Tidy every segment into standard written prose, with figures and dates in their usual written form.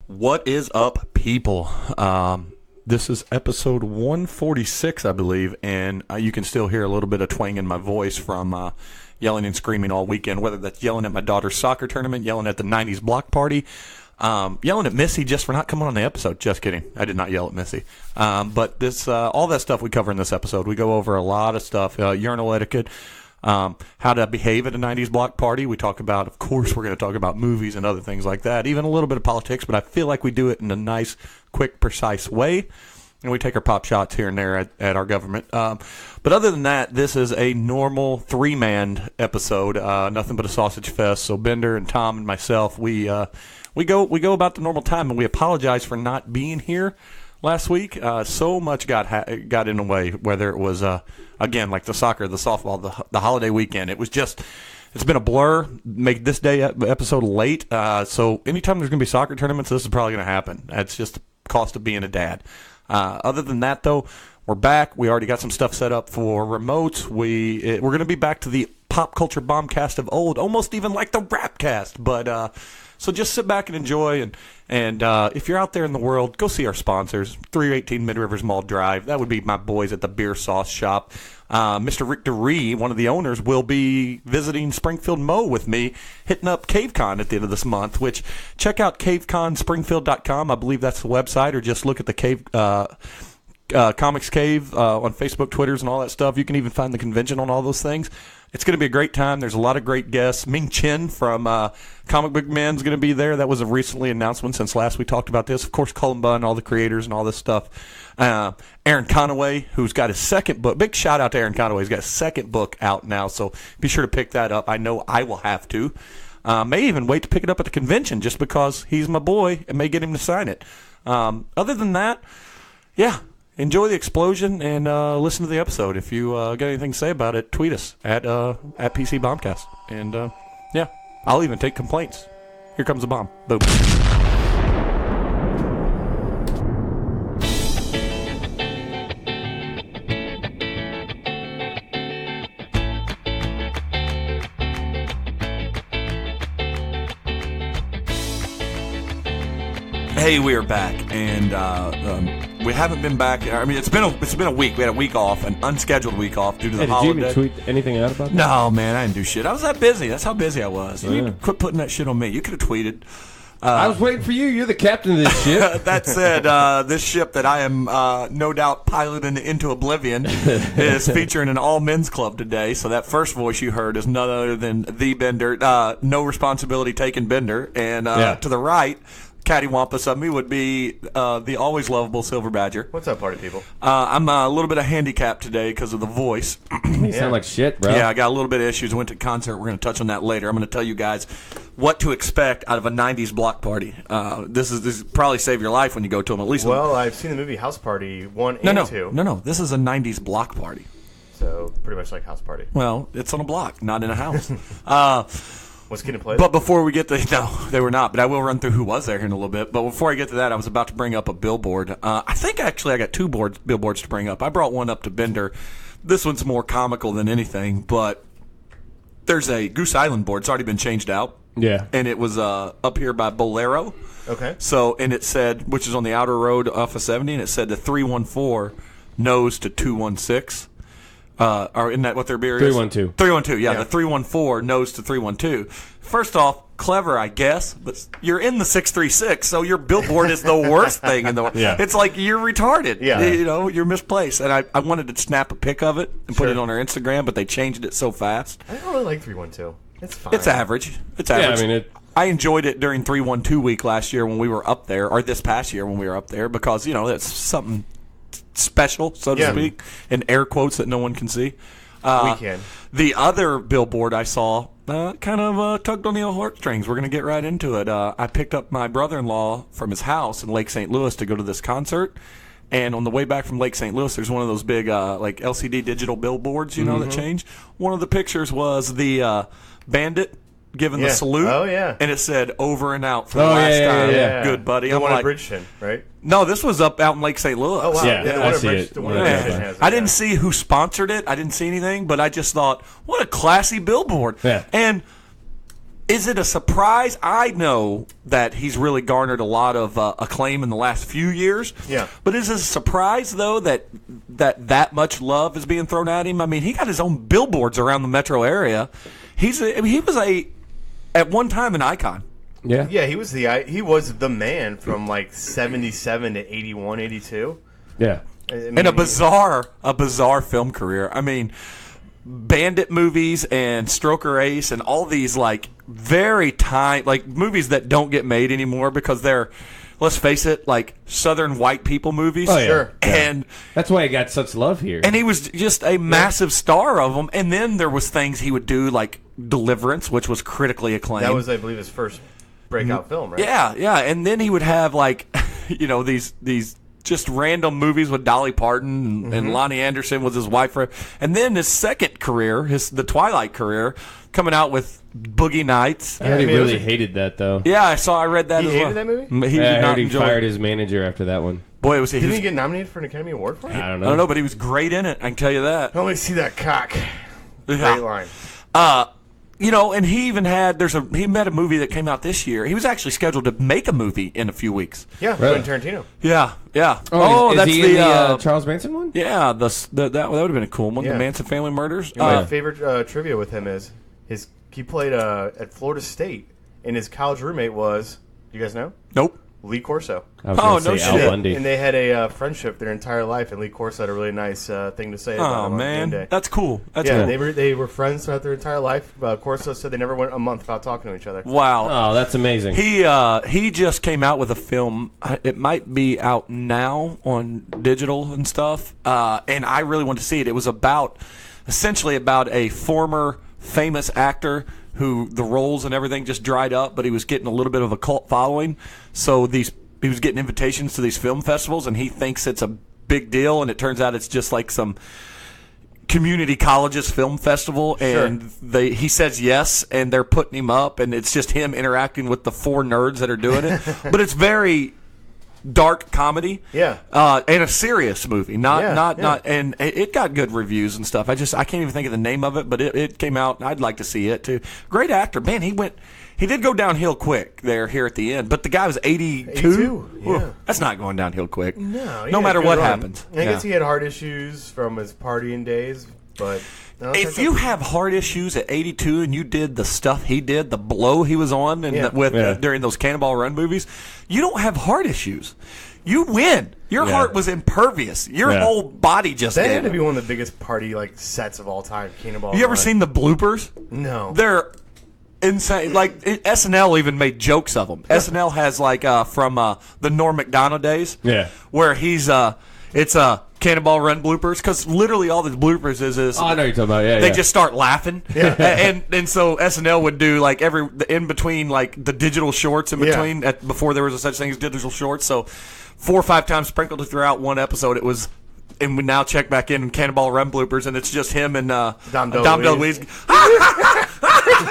What is up, people? This is episode 146, I believe, and you can still hear a little bit of twang in my voice from yelling and screaming all weekend, whether that's yelling at my daughter's soccer tournament, yelling at the 90s block party, yelling at Missy just for not coming on the episode. Just kidding. I did not yell at Missy. But this, all that stuff we cover in this episode. We go over a lot of stuff, urinal etiquette, how to behave at a 90s block party. We talk about, of course, we're going to talk about movies and other things like that, even a little bit of politics, but I feel like we do it in a nice, quick, precise way. And we take our pop shots here and there at our government. But other than that, this is a normal three-man episode, nothing but a sausage fest. So Bender and Tom and myself, we go about the normal time, and we apologize for not being here last week. So much got in the way, whether it was, again, like the soccer, the softball, the holiday weekend. It was just, it's been a blur. Make this day episode late. So anytime there's going to be soccer tournaments, this is probably going to happen. That's just the cost of being a dad. Other than that, though, we're back. We already got some stuff set up for remotes. We're going to be back to the pop culture bombcast of old, almost even like the Rapcast. But so just sit back and enjoy. And if you're out there in the world, go see our sponsors, 318 Mid Rivers Mall Drive. That would be my boys at the Beer Sauce Shop. Mr. Rick DeRee, one of the owners, will be visiting Springfield Mo with me, hitting up CaveCon at the end of this month, which check out caveconspringfield.com. I believe that's the website, or just look at the Cave Comics Cave on Facebook, Twitters, and all that stuff. You can even find the convention on all those things. It's going to be a great time. There's a lot of great guests. Ming Chen from Comic Book Man is going to be there. That was a recently announced one since last we talked about this. Of course, Cullen Bunn, all the creators and all this stuff. Aaron Conaway, who's got his second book. Big shout out to Aaron Conaway. He's got his second book out now, so be sure to pick that up. I know I will have to. May even wait to pick it up at the convention just because he's my boy and may get him to sign it. Other than that, yeah. Enjoy the explosion and listen to the episode. If you got anything to say about it, tweet us at PC Bombcast. And yeah, I'll even take complaints. Here comes the bomb. Boom. Hey, we are back, and we haven't been back. I mean, it's been a week. We had a week off, an unscheduled week off due to the holiday. Did you even tweet anything out about that? No, man, I didn't do shit. I was that busy. That's how busy I was. You need to quit putting that shit on me. You could have tweeted. I was waiting for you. You're the captain of this ship. That said, this ship that I am no doubt piloting into oblivion is featuring an all-men's club today. So that first voice you heard is none other than the Bender. No responsibility taken Bender. And to the right, cattywampus of me would be the always lovable Silver Badger. What's up, party people? I'm a little bit of handicapped today because of the voice. You sound like shit, bro. Yeah, I got a little bit of issues. I went to a concert. We're going to touch on that later. I'm going to tell you guys what to expect out of a 90s block party. This is probably save your life when you go to them, at least. Well, I've seen the movie House Party 1 and 2. No. This is a 90s block party. So, pretty much like House Party. Well, it's on a block, not in a house. Was Kid and Play? But before we get to... No, they were not. But I will run through who was there here in a little bit. But before I get to that, I was about to bring up a billboard. I think, actually, I got two billboards to bring up. I brought one up to Bender. This one's more comical than anything. But there's a Goose Island board. It's already been changed out. Yeah. And it was up here by Bolero. Okay. So, and it said, which is on the outer road off of 70, and it said the 314 nose to 216. Or isn't that what their beer is? 312. 312, yeah. The 314 nose to 312. First off, clever, I guess, but you're in the 636, so your billboard is the worst thing in the world. Yeah. It's like you're retarded. Yeah. You know, you're misplaced. And I wanted to snap a pic of it and put it on our Instagram, but they changed it so fast. I don't really like 312. It's fine. It's average. It's average. Yeah, I mean, I enjoyed it during 312 week last year when we were up there, or this past year when we were up there, because, you know, that's something special, so to speak, in air quotes that no one can see. We can. The other billboard I saw kind of tugged on the old heartstrings. We're going to get right into it. I picked up my brother-in-law from his house in Lake St. Louis to go to this concert. And on the way back from Lake St. Louis, there's one of those big like LCD digital billboards, you know, that change. One of the pictures was the bandit giving the salute. Oh, yeah. And it said, over and out for the last time. Yeah. Good, buddy. The I'm one like, at Bridgeton, right? No, this was up out in Lake St. Louis. Oh, wow. Yeah, the I one at see it. The one at Bridgeton has it, I didn't see who sponsored it. I didn't see anything, but I just thought, what a classy billboard. Yeah. And Is it a surprise? I know that he's really garnered a lot of acclaim in the last few years. Yeah. But is it a surprise, though, that much love is being thrown at him? I mean, he got his own billboards around the metro area. He was at one time an icon. Yeah. Yeah, he was the man from like 77 to 81, 82. Yeah. I mean, And a bizarre film career. I mean, Bandit movies and Stroker Ace and all these like very tiny like movies that don't get made anymore because they're, let's face it, like Southern white people movies. Oh, yeah. Sure. And That's why he got such love here. and he was just a massive star of them. And then there was things he would do like Deliverance, which was critically acclaimed. That was, I believe, his first breakout film, right? Yeah. And then he would have like, these just random movies with Dolly Parton and Lonnie Anderson was his wife. And then his second career, the Twilight career, coming out with Boogie Nights. I heard I he mean, it really was a- hated that, though. Yeah, I read that He as hated well. that movie? He Yeah, did I not heard he enjoy fired it. his manager after that one. Boy, it was Didn't he get nominated for an Academy Award for it? I don't I know. don't know, but he was great in it. I can tell you that. I only see that cock. Great Yeah. line. And he even had he met a movie that came out this year. He was actually scheduled to make a movie in a few weeks. Yeah, Really? Quentin Tarantino. Yeah. Oh, is that's he the in the Charles Manson one? yeah. That would have been a cool one. Yeah. The Manson family murders. My favorite trivia with him is he played at Florida State, and his college roommate was, do you guys know? Nope. Lee Corso. I was Oh, gonna no say Al shit. Bundy. And they had a friendship their entire life, and Lee Corso had a really nice thing to say about Oh him on game man, day. that's cool. That's Yeah, cool. they were friends throughout their entire life. Corso said they never went a month without talking to each other. Wow. Oh, that's amazing. He just came out with a film. It might be out now on digital and stuff. And I really want to see it. It was essentially about a former famous actor who the roles and everything just dried up, but he was getting a little bit of a cult following. So he was getting invitations to these film festivals, and he thinks it's a big deal. And it turns out it's just like some community colleges film festival, and he says yes, and they're putting him up, and it's just him interacting with the four nerds that are doing it. But it's very dark comedy, Yeah. and a serious movie, not, Yeah. and it got good reviews and stuff. I can't even think of the name of it, but it came out, and I'd like to see it too. Great actor, man. He did go downhill quick here at the end, but the guy was 82. 82, yeah. Ooh, that's not going downhill quick. No matter good what run. happens. I guess Yeah. he had heart issues from his partying days, but no, If you have heart issues at 82 and you did the stuff he did, the blow he was on, and Yeah. during those Cannonball Run movies, you don't have heart issues. You win. Your heart was impervious. Your whole body just that did. had to be one of the biggest party sets of all time. Cannonball. You ever Run. seen the bloopers? No. They're insane. Like SNL even made jokes of them. SNL has from the Norm Macdonald days. Yeah. Where he's it's Cannonball Run bloopers, because literally all the bloopers is Oh, I know what you're talking about. Yeah, they just start laughing. Yeah. And so SNL would do in between the digital shorts in between before there was a such thing as digital shorts. So 4 or 5 times sprinkled throughout one episode it was. And we now check back in Cannonball Run bloopers, and it's just him and Dom DeLuise.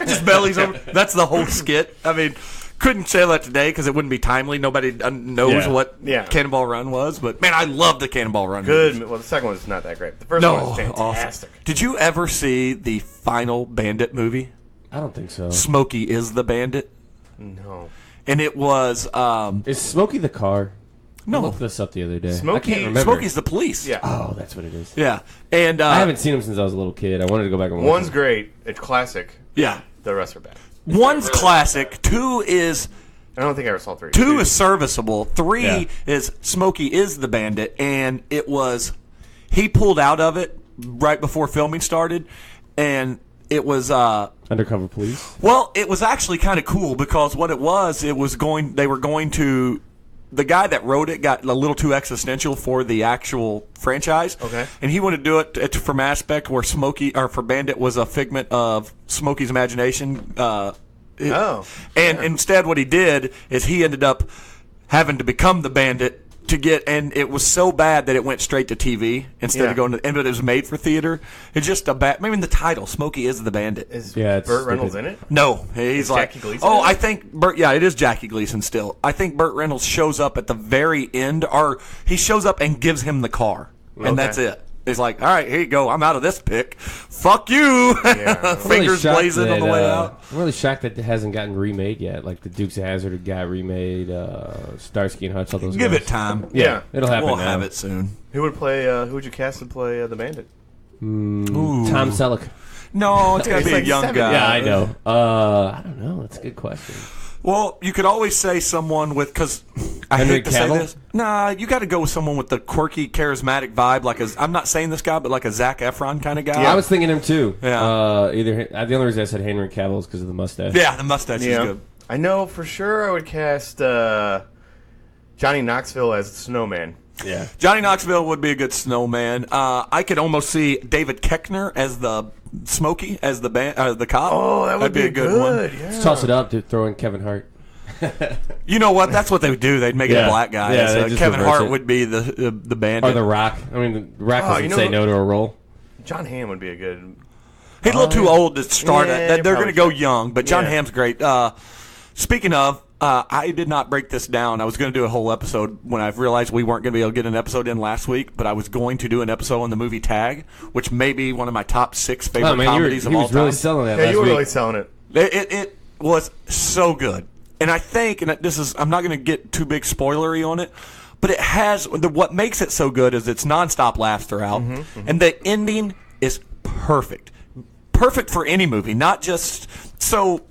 Just bellies over. That's the whole skit. I mean, couldn't say that today because it wouldn't be timely. Nobody knows what Cannonball Run was. But, man, I love the Cannonball Run movies. Well, the second one's not that great. The first one was fantastic. Awesome. Did you ever see the final Bandit movie? I don't think so. Smokey is the Bandit? No. And it was... Is Smokey the car? No. I looked this up the other day. Smokey- I can't remember. Smokey's the police. Yeah. Oh, that's what it is. Yeah. And I haven't seen him since I was a little kid. I wanted to go back and watch One's him. great. It's classic. yeah. The rest are bad. One's classic. 2 is... I don't think I ever saw 3. 2 is serviceable. 3 Yeah. is Smokey is the Bandit, and it was he pulled out of it right before filming started, and it was Undercover Police. well, it was actually kind of cool because what it was they were going to the guy that wrote it got a little too existential for the actual franchise. Okay. And he wanted to do it from aspect where Smokey or for Bandit was a figment of Smokey's imagination. And instead what he did is he ended up having to become the Bandit to get, and it was so bad that it went straight to TV instead of going to, and it was made for theater. It's just a bad, maybe the title, Smokey is the Bandit. Is it's Burt Reynolds stupid. in it? No, he's Is like, Jackie Gleason oh, in it? I think it is Jackie Gleason still. I think Burt Reynolds shows up at the very end, or he shows up and gives him the car, and Okay. that's it. He's like, all right, here you go. I'm out of this pick. Fuck you. Yeah. Fingers blazing on the way out. I'm really shocked that it hasn't gotten remade yet. Like the Dukes of Hazzard got remade, Starsky and Hutch, all those Give guys. it time. Yeah. It'll happen We'll now. have it soon. Who would you cast to play the Bandit? Tom Selleck. No, it's got to He's be like a young 70. guy. Yeah, I know. I don't know. That's a good question. Well, you could always say someone with, because I Henry hate to say Cavill? this. Nah, you got to go with someone with the quirky, charismatic vibe. Like I'm not saying this guy, but like a Zac Efron kind of guy. I was thinking him too. Yeah. The only reason I said Henry Cavill is because of the mustache. Yeah, the mustache is good. I know for sure I would cast Johnny Knoxville as Snowman. Yeah. Johnny Knoxville would be a good snowman. I could almost see David Koechner as the Smokey, as the the cop. Oh, that would That'd be a good one. Yeah. Let's toss it up to throw in Kevin Hart. You know what? That's what they would do. They'd make it a Yeah. black guy. Yeah, So they just Kevin reverse Hart it. would be the bandit. Or The Rock. I mean, The Rock doesn't you know say what? no to a role. John Hamm would be a good. He's a little too old to start. Yeah, They're going to go probably. young, but John Yeah. Hamm's great. Speaking of, I did not break this down. I was going to do a whole episode when I realized we weren't going to be able to get an episode in last week, but I was going to do an episode on the movie Tag, which may be one of my top 6 favorite Oh, man, comedies he of all was really time. selling that Yeah, last you were week. really selling it. It was so good. And I think, and this is, I'm not going to get too big spoilery on it, but it has, what makes it so good is it's nonstop laughs throughout, and the ending is perfect. Perfect for any movie, not just, so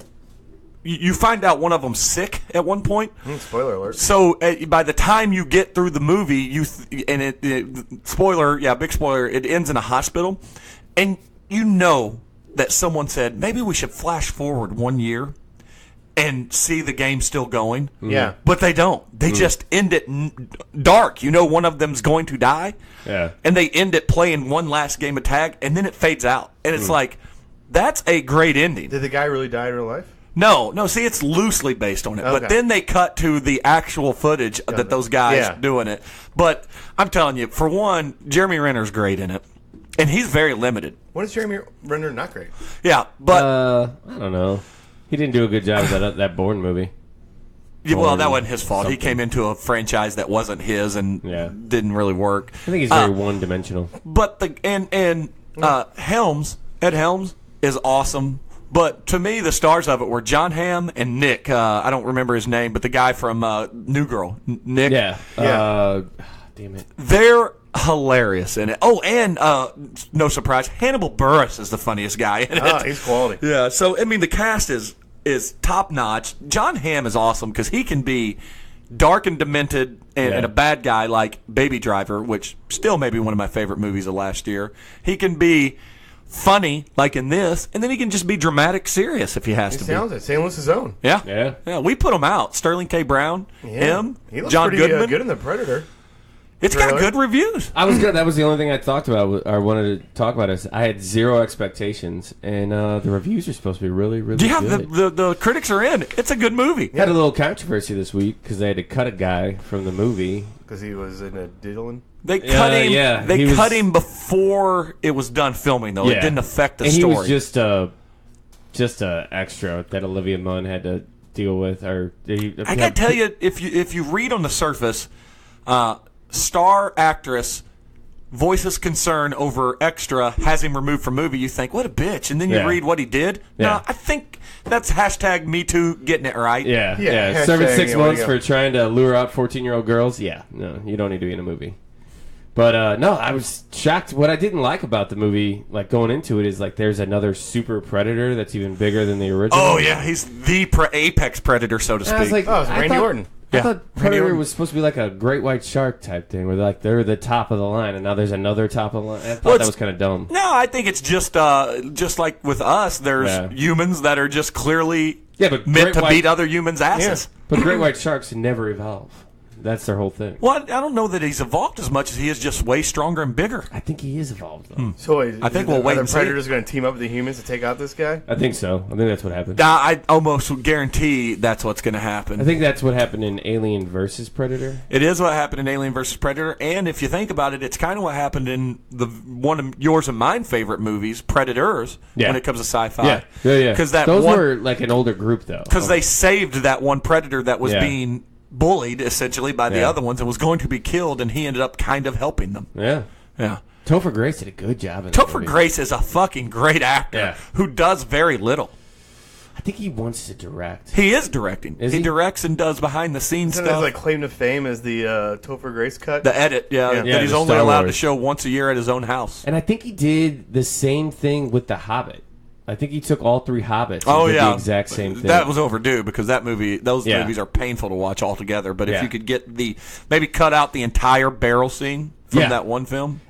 you find out one of them's sick at one point. Spoiler alert. So by the time you get through the movie, spoiler, yeah, big spoiler, it ends in a hospital, and you know that someone said, maybe we should flash forward 1 year and see the game still going. Yeah. But they don't. They just end it dark. You know one of them's going to die. Yeah. And they end it playing one last game of tag, and then it fades out. And it's like, that's a great ending. Did the guy really die in real life? No, see, it's loosely based on it. Okay. But then they cut to the actual footage that those guys doing it. But I'm telling you, for one, Jeremy Renner's great in it. And he's very limited. When is Jeremy Renner not great? Yeah, but... I don't know. He didn't do a good job of that Bourne movie. Yeah, well, that wasn't his fault. He something. came into a franchise that wasn't his and didn't really work. I think he's very one-dimensional. But Helms, Ed Helms, is awesome. But to me, the stars of it were John Hamm and Nick. I don't remember his name, but the guy from New Girl, Nick. Yeah. Damn it. They're hilarious in it. Oh, and no surprise, Hannibal Buress is the funniest guy in it. He's quality. Yeah, so I mean the cast is top notch. John Hamm is awesome because he can be dark and demented and a bad guy like Baby Driver, which still may be one of my favorite movies of last year. He can be funny like in this, and then he can just be dramatic, serious if he has He to sounds it. St. Louis' own. be. Yeah. We put him out. Sterling K. Brown, him, He looks John pretty Goodman. good in The Predator. It's got trailer. good reviews. I was good. That was the only thing I talked about, or wanted to talk about. Is I had zero expectations, and the reviews are supposed to be really, really Yeah, good. the critics are in. It's a good movie. Had a little controversy this week because they had to cut a guy from the movie. Because he was in a diddling. They cut him. yeah, They he cut was- him before it was done filming, though. It didn't affect the and story. he was just a extra that Olivia Munn had to deal with. I gotta tell you, if you read on the surface, star actress voices concern over extra has him removed from movie. You think, what a bitch, and then you read what he did. Yeah. No, I think that's hashtag Me Too getting it right. Yeah, Serving hashtag, 6 yeah, what do months you for got? trying to lure out 14-year-old girls. Yeah, no, you don't need to be in a movie. But no, I was shocked. What I didn't like about the movie, like going into it, is like there's another super predator that's even bigger than the original. Oh yeah, he's the apex predator, so to speak. And I was like, Oh, it's Randy Orton. I Yeah. thought Randy Predator Orton. was supposed to be like a great white shark type thing, where they're the top of the line, and now there's another top of the line. I thought Well, that was kind of dumb. No, I think it's just like with us. There's humans that are just clearly but meant great to white- beat other humans' asses. But great white sharks never evolve. That's their whole thing. Well, I don't know that he's evolved as much as he is just way stronger and bigger. I think he is evolved, though. So I think we'll wait Are and the see. Predators going to team up with the humans to take out this guy? I think so. I think that's what happened. I almost guarantee that's what's going to happen. I think that's what happened in Alien versus Predator. It is what happened in Alien vs. Predator, and if you think about it, it's kind of what happened in one of yours and mine favorite movies, Predators, when it comes to sci-fi. Yeah. Because that those one, were like an older group, though. because they saved that one Predator that was being bullied essentially by the other ones and was going to be killed, and he ended up kind of helping them. Yeah. Yeah. Topher Grace did a good job in that Topher movie. Grace is a fucking great actor Yeah. who does very little. I think he wants to direct. He is directing. Is he he? directs and does behind the scenes Isn't his stuff. like claim to fame is the Topher Grace cut? The edit, Yeah. that he's the only Star allowed to Wars. show once a year at his own house. And I think he did the same thing with The Hobbit. I think he took all 3 Hobbits Oh and did yeah, the exact same thing. That was overdue because those Yeah. movies are painful to watch altogether. But if Yeah. you could get maybe cut out the entire barrel scene from Yeah. that one film.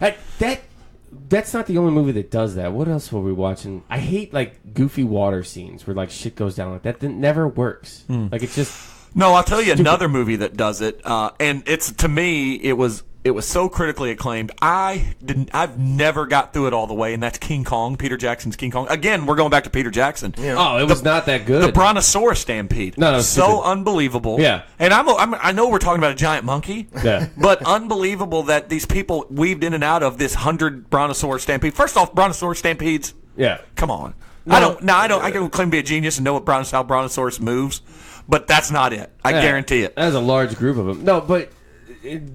That's not the only movie that does that. What else were we watching? I hate like goofy water scenes where like shit goes down like that. That never works. Like it's just No, I'll tell you another movie that does it, and it's to me it was so critically acclaimed. I've never got through it all the way, and that's King Kong, Peter Jackson's King Kong. Again, we're going back to Peter Jackson. oh, it was not that good. The Brontosaurus Stampede. No, it's so stupid. unbelievable. Yeah. And I know we're talking about a giant monkey. Yeah. But unbelievable that these people weaved in and out of this 100 Brontosaurus Stampede. First off, Brontosaurus Stampedes. Yeah. Come on. No. I can claim to be a genius and know how Brontosaurus moves, but that's not it. I guarantee it. That was a large group of them. No, but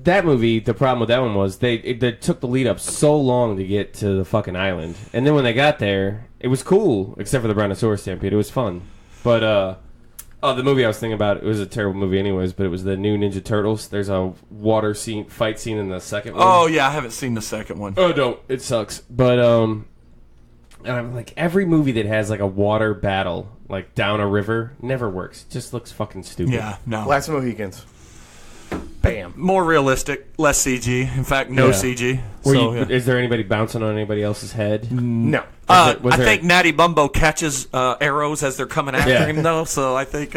that movie, the problem with that one was they took the lead up so long to get to the fucking island, and then when they got there, it was cool except for the Brontosaurus Stampede. It was fun, but the movie I was thinking about, it was a terrible movie anyways, but it was the new Ninja Turtles. There's a water fight scene in the second one. Oh yeah, I haven't seen the second one. Oh no, it sucks. But and I'm like, every movie that has like a water battle like down a river never works. It just looks fucking stupid. Yeah, no. Last Mohicans. Bam. More realistic, less CG. In fact, no Yeah. CG. Yeah. Is there anybody bouncing on anybody else's head? No. I Was there- think Natty Bumbo catches arrows as they're coming after Yeah. him, though. So I think.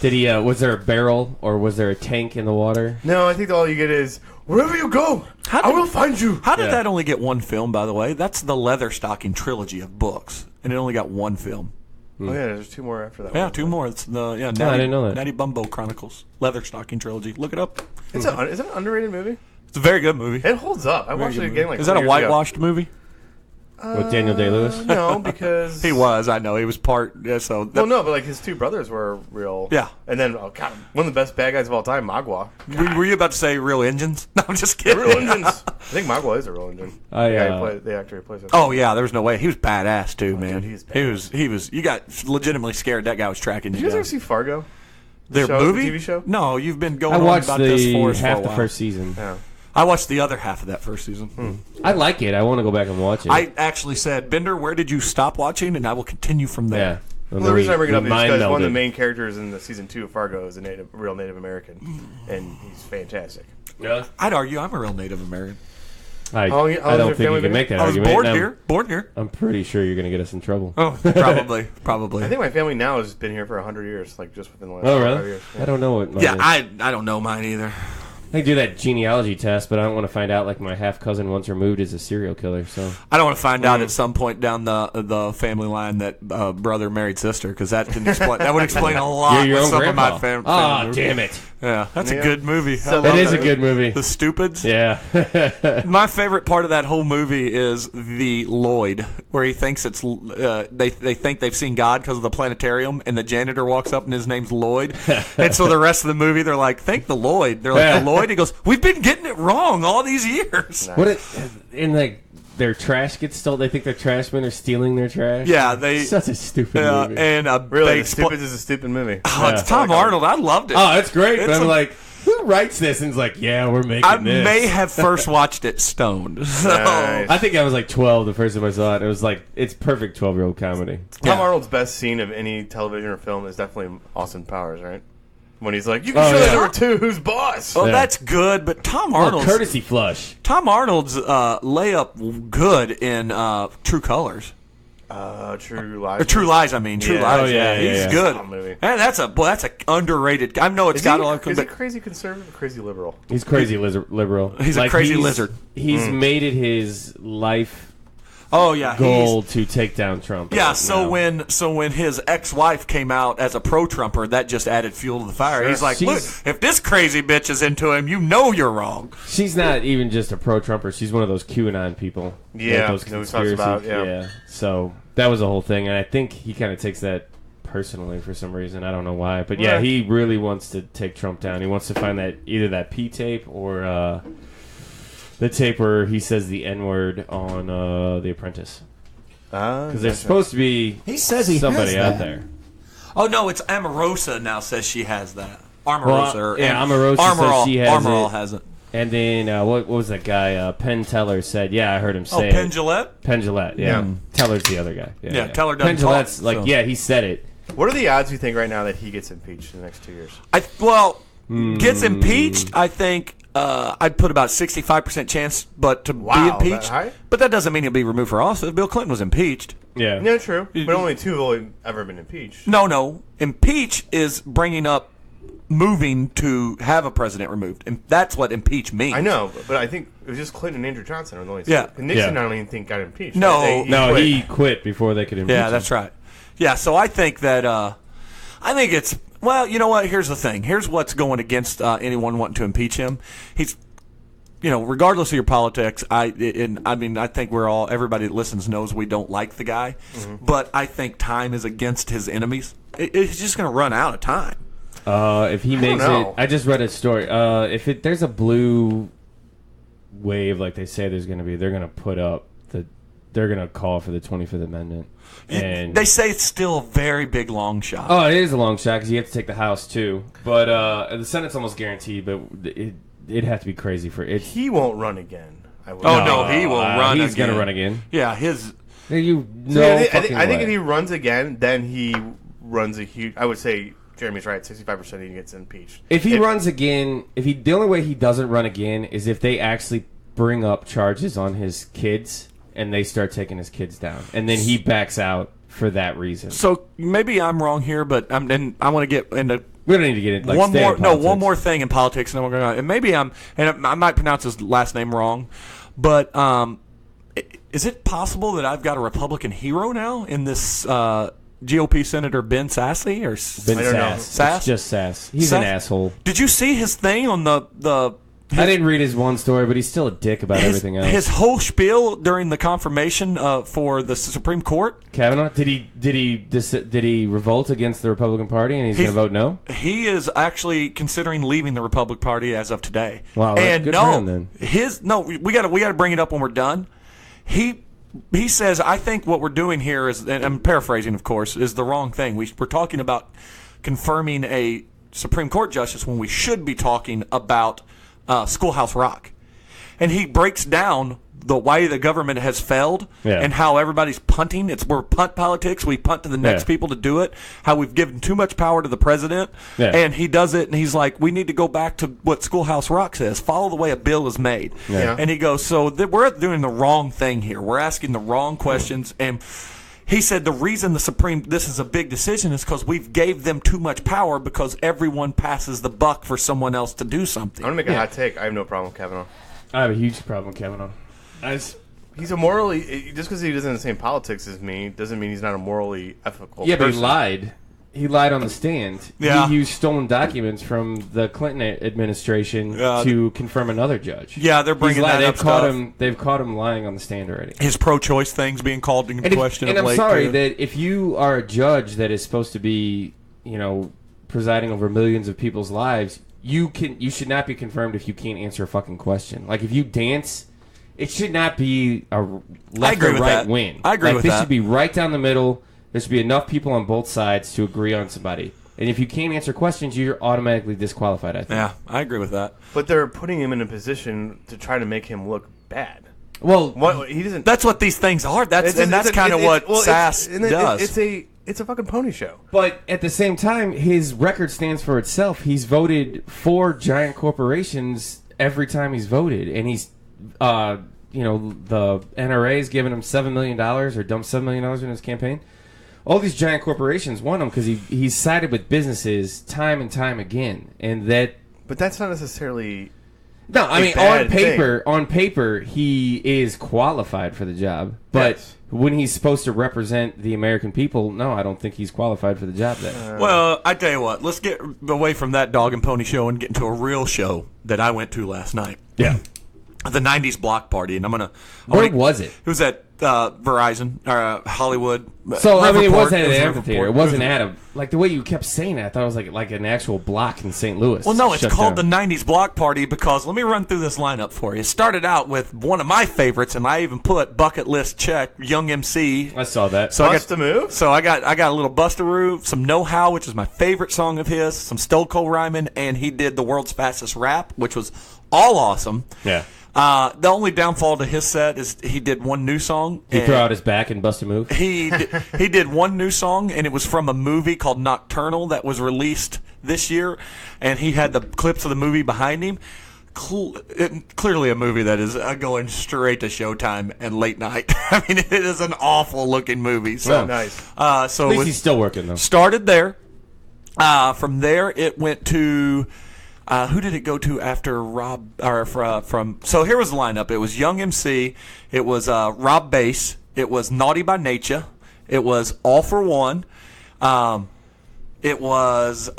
Did he? Was there a barrel or was there a tank in the water? No, I think all you get is, wherever you go, I will find you. How did Yeah. that only get one film? By the way, that's the Leatherstocking trilogy of books, and it only got one film. Oh yeah, there's 2 more after that. Yeah, one. 2 more. It's the Natty, I didn't know that. Natty Bumbo Chronicles Leatherstocking trilogy. Look it up. Is it an underrated movie? It's a very good movie. It holds up. I watched it again like Is that 4 a years ago. whitewashed movie? With Daniel Day-Lewis? No, because He was. I know he was part. Yeah, so that, Well, no, but like his 2 brothers were real. Yeah. And then, oh god, one of the best bad guys of all time, Magua. were you about to say real engines? No, I'm just kidding. Real engines. I think Magua is a real engine. The actor who plays it. Oh yeah, there's no way. He was badass too, man. dude, he's He was. You got legitimately scared that guy was tracking Did you you guys down. ever see Fargo? Their show, movie, the TV show? No, you've been going I on watched about this for us for a half the while. first season. Yeah. I watched the other half of that first season. I like it. I want to go back and watch it. I actually said, Bender, where did you stop watching? And I will continue from there. yeah. Well, the reason I bring it up is Mind because one of the melded. main characters in the season 2 of Fargo is a real Native American, and he's fantastic. Really? I'd argue I'm a real Native American. I How don't your think family you can been make that I was argument. born and here. Born here. I'm pretty sure you're going to get us in trouble. Oh, probably. I think my family now has been here for 100 years, like just within the last Oh, 5 really? years. I don't know what mine Yeah, is. I don't know mine either. I can do that genealogy test, but I don't want to find out like my half cousin once removed is a serial killer. So I don't want to find out at some point down the family line that brother married sister, because that would explain a lot. you're your with own some grandpa. of my family. Oh, damn it! Yeah, that's Yeah. a good movie. So- I That love is a good movie. The Stupids. Yeah. My favorite part of that whole movie is the Lloyd, where he thinks it's they think they've seen God because of the planetarium, and the janitor walks up and his name's Lloyd, and so the rest of the movie they're like, "Thank the Lloyd." They're like, Yeah. "The Lloyd." He goes, "We've been getting it wrong all these years." What it in like their trash gets stolen? They think their trash men are stealing their trash. Yeah, they. Such a stupid movie. And Really, they The Stupid is a stupid movie. Oh, it's Yeah. Tom Arnold. I loved it. Oh, that's great. But It's I'm a- like, who writes this? And it's like, yeah, we're making I this. may have first watched it stoned. So. Nice. I think I was like 12 the first time I saw it. It was like, it's perfect 12-year-old comedy. Tom Yeah. Arnold's best scene of any television or film is definitely Austin Powers, right? When he's like, "You can Oh, show yeah. that number 2, who's boss?" Well, Yeah. that's good, but Tom Oh, Arnold's courtesy flush. layup good in True Colors. True Lies. Or True Lies, I mean. True Yeah. Lies. Oh, yeah, yeah, yeah, he's yeah. good. Solid movie. And that's a underrated. I know it's Is got he, a lot of. is he But crazy conservative or crazy liberal? He's crazy liberal. He's a crazy lizard. He's made it his life oh yeah, goal to take down Trump. Yeah, right so now. when his ex-wife came out as a pro-Trumper, that just added fuel to the fire. Sure. He's like, look, She's- if this crazy bitch is into him, you know you're wrong. She's not even just a pro-Trumper. She's one of those QAnon people. Yeah, those that we talked conspiracy. about, yeah. So that was the whole thing, and I think he kind of takes that personally for some reason. I don't know why, but yeah, Yeah. he really wants to take Trump down. He wants to find that either that P tape or The tape where he says the N-word on The Apprentice. Because there's supposed to be he says he somebody has out that. there. Oh, no, it's Omarosa now says she has that. Omarosa. Omarosa says she has Armorall it. has it. And then, what was that guy? Penn Teller said, yeah, I heard him say Penn it. Gillette? Penn Gillette, yeah. Teller's the other guy. Yeah, Teller doesn't Penn Gillette's talk, like, so. yeah, he said it. What are the odds you think right now that he gets impeached in the next 2 years? Gets impeached, I think I'd put about 65% chance to be impeached. That high? But that doesn't mean he'll be removed for office. Bill Clinton was impeached. Yeah. No, true. But only 2 have only ever been impeached. No. Impeach is bringing up moving to have a president removed. And that's what impeach means. I know, but I think it was just Clinton and Andrew Johnson are the only two. Yeah. Nixon, I don't even think got impeached. No. He quit before they could impeach him. Yeah, that's right. Yeah, so I think that I think it's well, you know what? Here's the thing. Here's what's going against anyone wanting to impeach him. He's, regardless of your politics, I think everybody that listens knows we don't like the guy, but I think time is against his enemies. It's just going to run out of time. If he makes know. it, I just read a story. There's a blue wave, like they say there's going to be, they're going to put up they're going to call for the 25th Amendment. And they say it's still a very big long shot. Oh, it is a long shot because you have to take the House too. But the Senate's almost guaranteed. But it'd have to be crazy for it. He won't run again. He will run again. He's going to run again. Yeah, I think if way. he runs again, then he runs a huge. I would say Jeremy's right. 65% he gets impeached. If he runs again, the only way he doesn't run again is if they actually bring up charges on his kids and they start taking his kids down, and then he backs out for that reason. So maybe I'm wrong here, but and I want to get into. We don't need to get it. One more thing in politics, and then we're going to. And maybe I might pronounce his last name wrong, but is it possible that I've got a Republican hero now in this GOP Senator Ben Sasse or Ben I don't know. Sass? It's just Sass. He's an asshole. Did you see his thing on the? I didn't read his one story, but he's still a dick about everything else. His whole spiel during the confirmation for the Supreme Court. Kavanaugh, did he revolt against the Republican Party and he's going to vote no? He is actually considering leaving the Republican Party as of today. Wow, and good for him then. We got to bring it up when we're done. He says, I think what we're doing here is, and I'm paraphrasing, of course, is the wrong thing. We're talking about confirming a Supreme Court justice when we should be talking about Schoolhouse Rock. And he breaks down the way the government has failed and how everybody's punting. We're punt politics. We punt to the next people to do it. How we've given too much power to the president. Yeah. And he does it, and he's like, we need to go back to what Schoolhouse Rock says. Follow the way a bill is made. Yeah. And he goes, we're doing the wrong thing here. We're asking the wrong questions. And he said the reason this is a big decision is because we've gave them too much power because everyone passes the buck for someone else to do something. I'm going to make a hot take. I have no problem with Kavanaugh. I have a huge problem with Kavanaugh. He's a morally... Just because he doesn't have the same politics as me doesn't mean he's not a morally ethical person. But he lied. He lied on the stand. Yeah. He used stolen documents from the Clinton administration to confirm another judge. Yeah, they're bringing that up. They've caught him lying on the stand already. His pro-choice thing's being called into question. And I'm sorry that if you are a judge that is supposed to be, presiding over millions of people's lives, you should not be confirmed if you can't answer a fucking question. Like if you dance, it should not be a left or right win. I agree with that. This should be right down the middle. There should be enough people on both sides to agree on somebody. And if you can't answer questions, you're automatically disqualified, I think. Yeah, I agree with that. But they're putting him in a position to try to make him look bad. Well, he doesn't. That's what these things are. That's kind of what Sass does. It's a fucking pony show. But at the same time, his record stands for itself. He's voted for giant corporations every time he's voted, and he's, the NRA's given him $7 million or dumped $7 million in his campaign. All these giant corporations want him because he's sided with businesses time and time again, and that. But that's not necessarily. No, I mean on paper he is qualified for the job, but when he's supposed to represent the American people, no, I don't think he's qualified for the job then. Well, I tell you what, let's get away from that dog and pony show and get into a real show that I went to last night. Yeah. the 90s block party, and Where was it? It was at Verizon, or Hollywood. So, I mean, it wasn't at Riverport. an amphitheater. It wasn't at a... Like, the way you kept saying it, I thought it was like an actual block in St. Louis. Well, no, it's Shut called down. the 90s block party because, let me run through this lineup for you. It started out with one of my favorites, and I even put bucket list check, Young MC. I saw that. So Bust a Move? So I got a little Busta-Roo, some Know How, which is my favorite song of his, some Stone Cold Rhymin', and he did the world's fastest rap, which was all awesome. Yeah. The only downfall to his set is he did one new song. He throw out his back and bust a move? He did one new song, and it was from a movie called Nocturnal that was released this year, and he had the clips of the movie behind him. Clearly a movie that is going straight to Showtime and late night. I mean, it is an awful-looking movie. So, Oh, nice. So At it least he's still working, though. started there. From there, it went to... who did it go to after Rob? Or from? So here was the lineup. It was Young MC. It was Rob Bass. It was Naughty by Nature. It was All for One. It was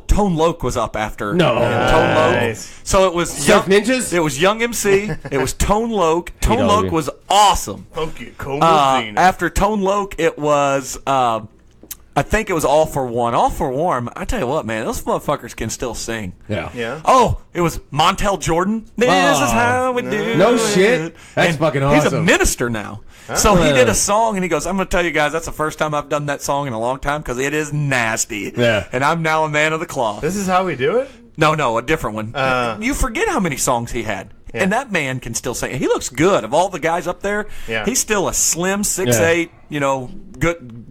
Tone Loc was up after. No. Tone Loc. Nice. So it was Surf Ninjas? It was Young MC. It was Tone Loc. Tone all Loc you. was awesome. Funky Comozina. After Tone Loc, it was. I think it was All for One. All for One, I tell you what, man, those motherfuckers can still sing. Yeah. Yeah. Oh, it was Montel Jordan. This is how we do No it. shit. That's fucking He's a awesome. minister now. So he did a song, and he goes, I'm going to tell you guys, that's the first time I've done that song in a long time because it is nasty. Yeah. And I'm now a man of the cloth. This is how we do it? No, a different one. You forget how many songs he had. Yeah. And that man can still sing. He looks good. Of all the guys up there, Yeah. he's still a slim 6'8",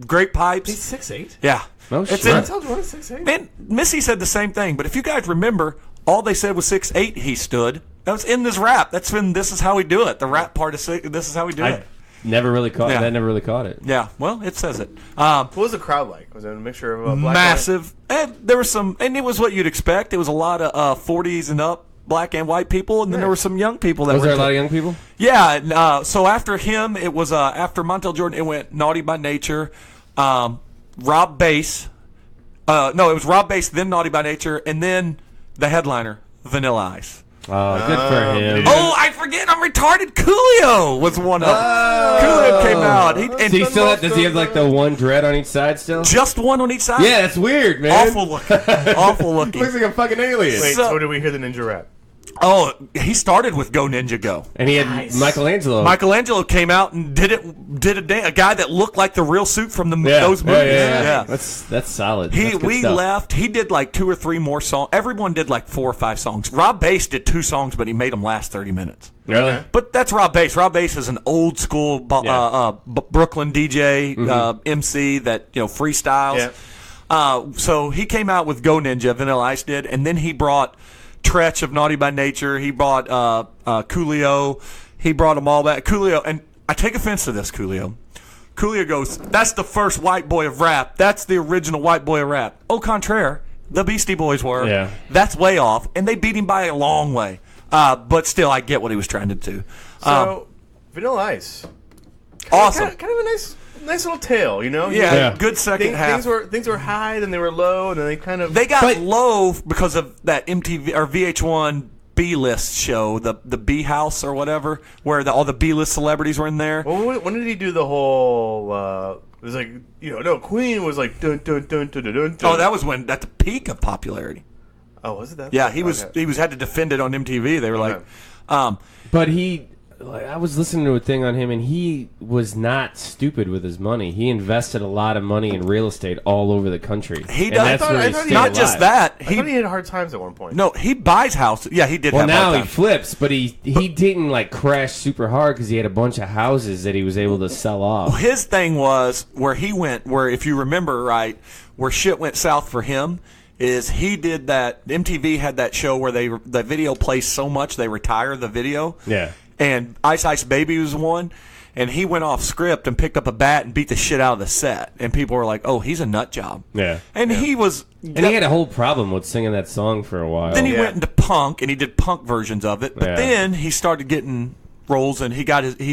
great pipes. He's 6'8". Yeah. No It's shit. in- Montel Jordan's 6'8"? Man, Missy said the same thing, but if you guys remember, all they said was 6'8" he stood. That was in this rap. That's when This Is How We Do It. The rap part of This Is How We Do I It. never really caught Yeah. that. Never really caught it. Yeah, well, it says it. What was the crowd like? Was it a mixture of black Massive. And there was some, and it was what you'd expect. It was a lot of 40s and up black and white people, and then there were some young people that Was were there a lot of young people? Yeah, and, so after him, it was after Montel Jordan, it went Naughty by Nature, Rob Bass. No, it was Rob Bass, then Naughty by Nature, and then the headliner, Vanilla Ice. Oh, good for him. Oh, I forget, I'm retarded. Coolio was one of them. Coolio came out. Does he still does he have like the one dread on each side still? Just one on each side? Yeah, that's weird, man. Awful looking. Awful looking. Looks like a fucking alien. Wait, So- so did we hear the ninja rap? Oh, he started with Go Ninja Go. And he had Michelangelo. Michelangelo came out and did a guy that looked like the real suit from those movies. Yeah. That's solid. That's good We stuff. left. He did like 2 or 3 more songs. Everyone did like 4 or 5 songs. Rob Bass did 2 songs, but he made them last 30 minutes. Really? But that's Rob Bass. Rob Bass is an old school Brooklyn DJ, MC that freestyles. Yeah. So he came out with Go Ninja, Vanilla Ice did, and then he brought Tretch of Naughty by Nature. He brought Coolio. He brought them all back. Coolio, and I take offense to this, Coolio. Coolio goes, that's the first white boy of rap. That's the original white boy of rap. Au contraire, the Beastie Boys were. Yeah. That's way off, and they beat him by a long way. But still, I get what he was trying to do. So, Vanilla Ice. Awesome. Kind of a nice little tale, you know? Yeah, good second half. Things were high, then they were low, and then they kind of... They got low because of that MTV or VH1 B-list show, the B House or whatever, where all the B-list celebrities were in there. Well, when did he do the whole... it was like, Queen was like... Dun, dun, dun, dun, dun, dun. Oh, that was when at the peak of popularity. Oh, was it that? Yeah, he was Okay. had to defend it on MTV. They were like, But I was listening to a thing on him, and he was not stupid with his money. He invested a lot of money in real estate all over the country. He And does. that's I thought- where I he thought he stayed not just alive. that. I thought he had hard times at one point. No, he buys houses. Yeah, he did. Well, have now hard he times. flips, but he didn't like crash super hard because he had a bunch of houses that he was able to sell off. His thing was where he went. Where if you remember right, where shit went south for him is he did that. MTV had that show where the video plays so much they retire the video. Yeah. And Ice Ice Baby was one, and he went off script and picked up a bat and beat the shit out of the set, and people were like, "Oh, he's a nut job." Yeah. And he was. And he had a whole problem with singing that song for a while. Then he Yeah. went into punk, and he did punk versions of it. But Yeah. then he started getting roles, and he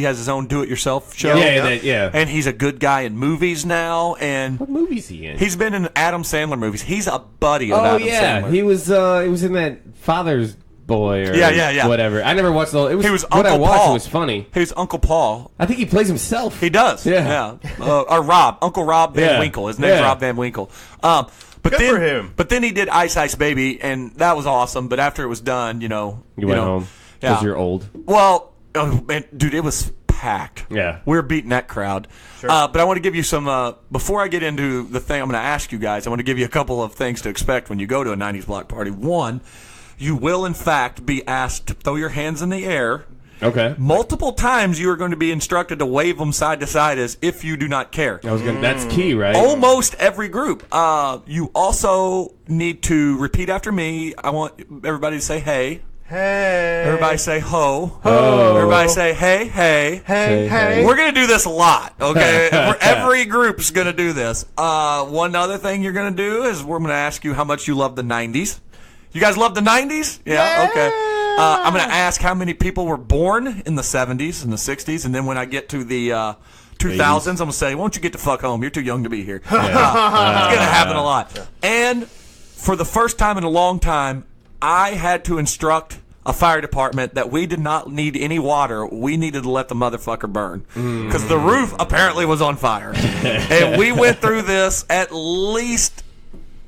has his own do-it-yourself show. Yeah. And he's a good guy in movies now, and What movie's he in? he's been in Adam Sandler movies. He's a buddy of Adam Sandler. He was in that Father's boy or Yeah. whatever. I never watched the. It was He was what I Uncle watched. Paul. It was funny. He was Uncle Paul. I think he plays himself. He does. Yeah. Or Rob, Uncle Rob Van Yeah. Winkle. His name's Yeah. Rob Van Winkle. But Good then, for him. But then he did Ice Ice Baby, and that was awesome. But after it was done, You went home because you're old. Well, man, dude, it was packed. Yeah. We were beating that crowd. Sure. But I want to give you some, before I get into the thing I'm going to ask you guys, I want to give you a couple of things to expect when you go to a 90s block party. One, you will, in fact, be asked to throw your hands in the air. Okay. Multiple times you are going to be instructed to wave them side to side as if you do not care. That's key, right? Almost every group. You also need to repeat after me. I want everybody to say hey. Hey. Everybody say ho. Ho. Everybody say hey, hey. Hey. We're going to do this a lot, okay? Every group's going to do this. One other thing you're going to do is we're going to ask you how much you love the 90s. You guys love the 90s? Yeah, okay. I'm going to ask how many people were born in the 70s and the 60s, and then when I get to the 2000s, I'm going to say, won't you get the fuck home? You're too young to be here. It's going to happen a lot. And for the first time in a long time, I had to instruct a fire department that we did not need any water. We needed to let the motherfucker burn. Because the roof apparently was on fire. And we went through this at least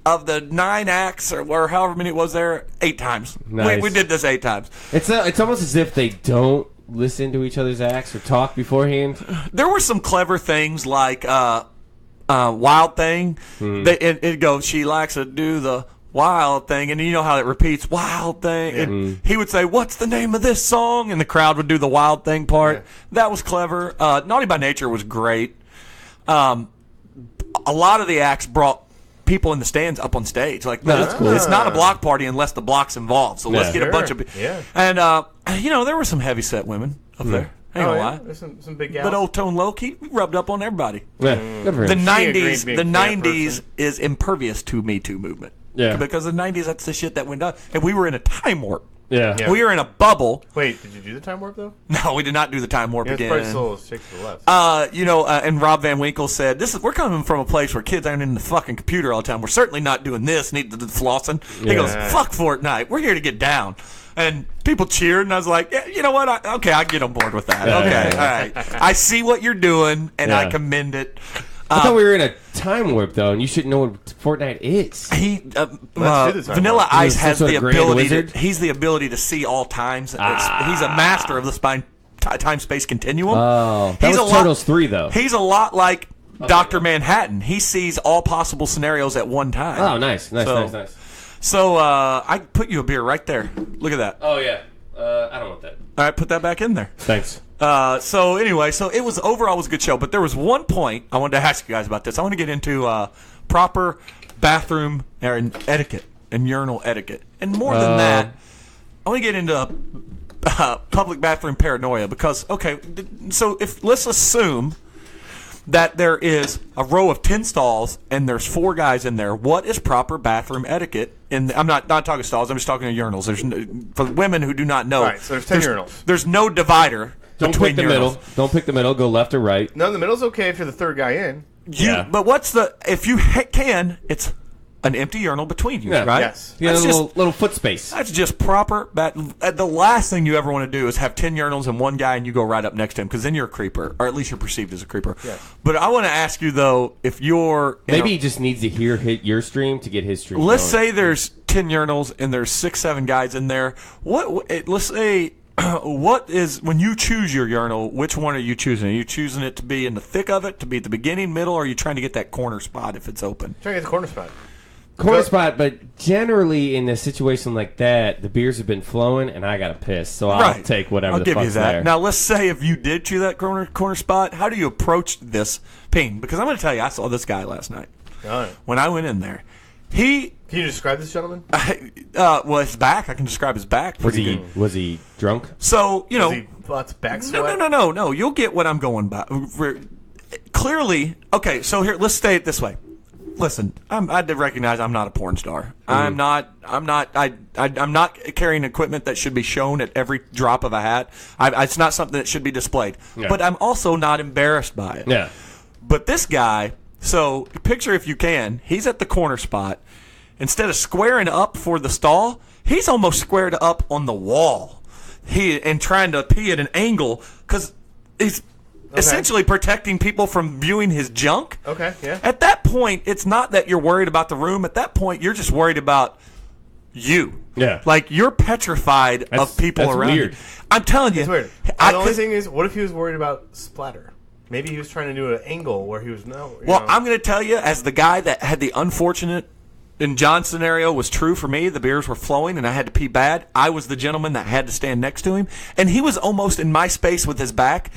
of the 9 acts or however many it was there, 8 times. Nice. We did this 8 times. It's almost as if they don't listen to each other's acts or talk beforehand. There were some clever things like Wild Thing. It goes, she likes to do the wild thing, and you know how it repeats, wild thing. And he would say, what's the name of this song? And the crowd would do the wild thing part. Yeah. That was clever. Naughty by Nature was great. A lot of the acts brought people in the stands up on stage. Like, that's cool. It's not a block party unless the block's involved. So let's get a bunch of people. Yeah. And, there were some heavy-set women up there. Ain't gonna lie. There's some big gals. But old Tone Loc, he rubbed up on everybody. Yeah, good for him. The 90s is impervious to Me Too movement. Yeah. Because the 90s, that's the shit that went down. And we were in a time warp. Yeah. We were in a bubble. Wait, did you do the time warp, though? No, we did not do the time warp again. It's probably still 6 to the left. And Rob Van Winkle said, we're coming from a place where kids aren't in the fucking computer all the time. We're certainly not doing this, need the flossing. He goes, fuck Fortnite. We're here to get down. And people cheered, and I was like, yeah, you know what? I get on board with that. Okay, all right. I see what you're doing, and I commend it. I thought we were in a time warp, though, and you should know what Fortnite is. Vanilla Ice has the ability. He's the ability to see all times. He's a master of the time-space continuum. Oh, that was Turtles 3, though. He's a lot like Dr. Manhattan. He sees all possible scenarios at one time. Oh, nice. So I put you a beer right there. Look at that. Oh, yeah. I don't want that. All right, put that back in there. Thanks. So it was overall was a good show, but there was one point I wanted to ask you guys about this. I want to get into proper bathroom etiquette and urinal etiquette, and more than that, I want to get into public bathroom paranoia because so let's assume that there is a row of 10 stalls and there's 4 guys in there. What is proper bathroom etiquette? I'm not talking stalls. I'm just talking urinals. For women who do not know, right, so there's 10 urinals. There's no divider. Don't pick the middle. Don't pick the middle. Go left or right. No, the middle's okay if you're the third guy in. But if you can, it's an empty urinal between you, right? Yes. You got a little foot space. That's just proper. The last thing you ever want to do is have 10 urinals and one guy and you go right up next to him because then you're a creeper, or at least you're perceived as a creeper. Yes. But I want to ask you, though, if you're... Maybe he just needs to hit your stream to get his stream Let's going. say there's 10 urinals and there's 6, 7 guys in there. Let's say... What is, when you choose your urinal, which one are you choosing? Are you choosing it to be in the thick of it, to be at the beginning, middle, or are you trying to get that corner spot if it's open? Trying to get the corner spot. Corner spot, but generally in a situation like that, the beers have been flowing and I got to piss, so I'll take whatever the fuck's there. Now, let's say if you did choose that corner spot, how do you approach this ping? Because I'm going to tell you, I saw this guy last night. All right. When I went in there. Can you describe this gentleman? His back. I can describe his back. Was he drunk? So, Was he back sweat? No. You'll get what I'm going by. Clearly, okay, so here, let's say it this way. Listen, I did recognize I'm not a porn star. Mm-hmm. I'm not carrying equipment that should be shown at every drop of a hat. It's not something that should be displayed. Yeah. But I'm also not embarrassed by it. Yeah. But this guy, so picture if you can, he's at the corner spot. Instead of squaring up for the stall, He's almost squared up on the wall. And trying to pee at an angle because he's essentially protecting people from viewing his junk. Okay, yeah. At that point, it's not that you're worried about the room. At that point, you're just worried about you. Yeah. Like, you're petrified of people around weird. you. I'm telling you. It's weird. The only thing is, what if he was worried about splatter? Maybe he was trying to do an angle where he was I'm going to tell you, as the guy that had the unfortunate, in John's scenario, was true for me. The beers were flowing, and I had to pee bad. I was the gentleman that had to stand next to him, and he was almost in my space with his back,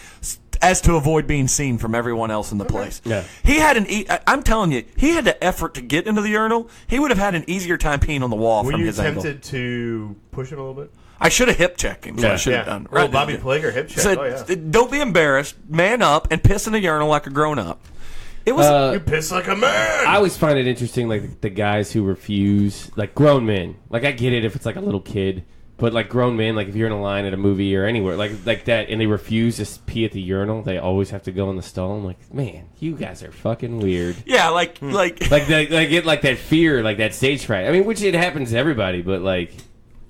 as to avoid being seen from everyone else in the place. Yeah. He had I'm telling you, he had the effort to get into the urinal. He would have had an easier time peeing on the wall from his angle. Were you tempted to push him a little bit? I should have hip checked him. So I should have done. Right, Bobby Plager hip check. Said, don't be embarrassed. Man up and piss in the urinal like a grown up. It was you piss like a man. I always find it interesting, like the guys who refuse, like grown men. Like I get it if it's like a little kid, but like grown men, like if you're in a line at a movie or anywhere, like that, and they refuse to pee at the urinal, they always have to go in the stall. I'm like, man, you guys are fucking weird. Yeah, like get like that fear, like that stage fright. I mean, which it happens to everybody, but like,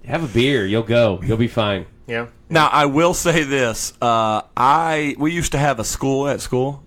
have a beer, you'll you'll be fine. Yeah. Now I will say this: we used to have a school at school.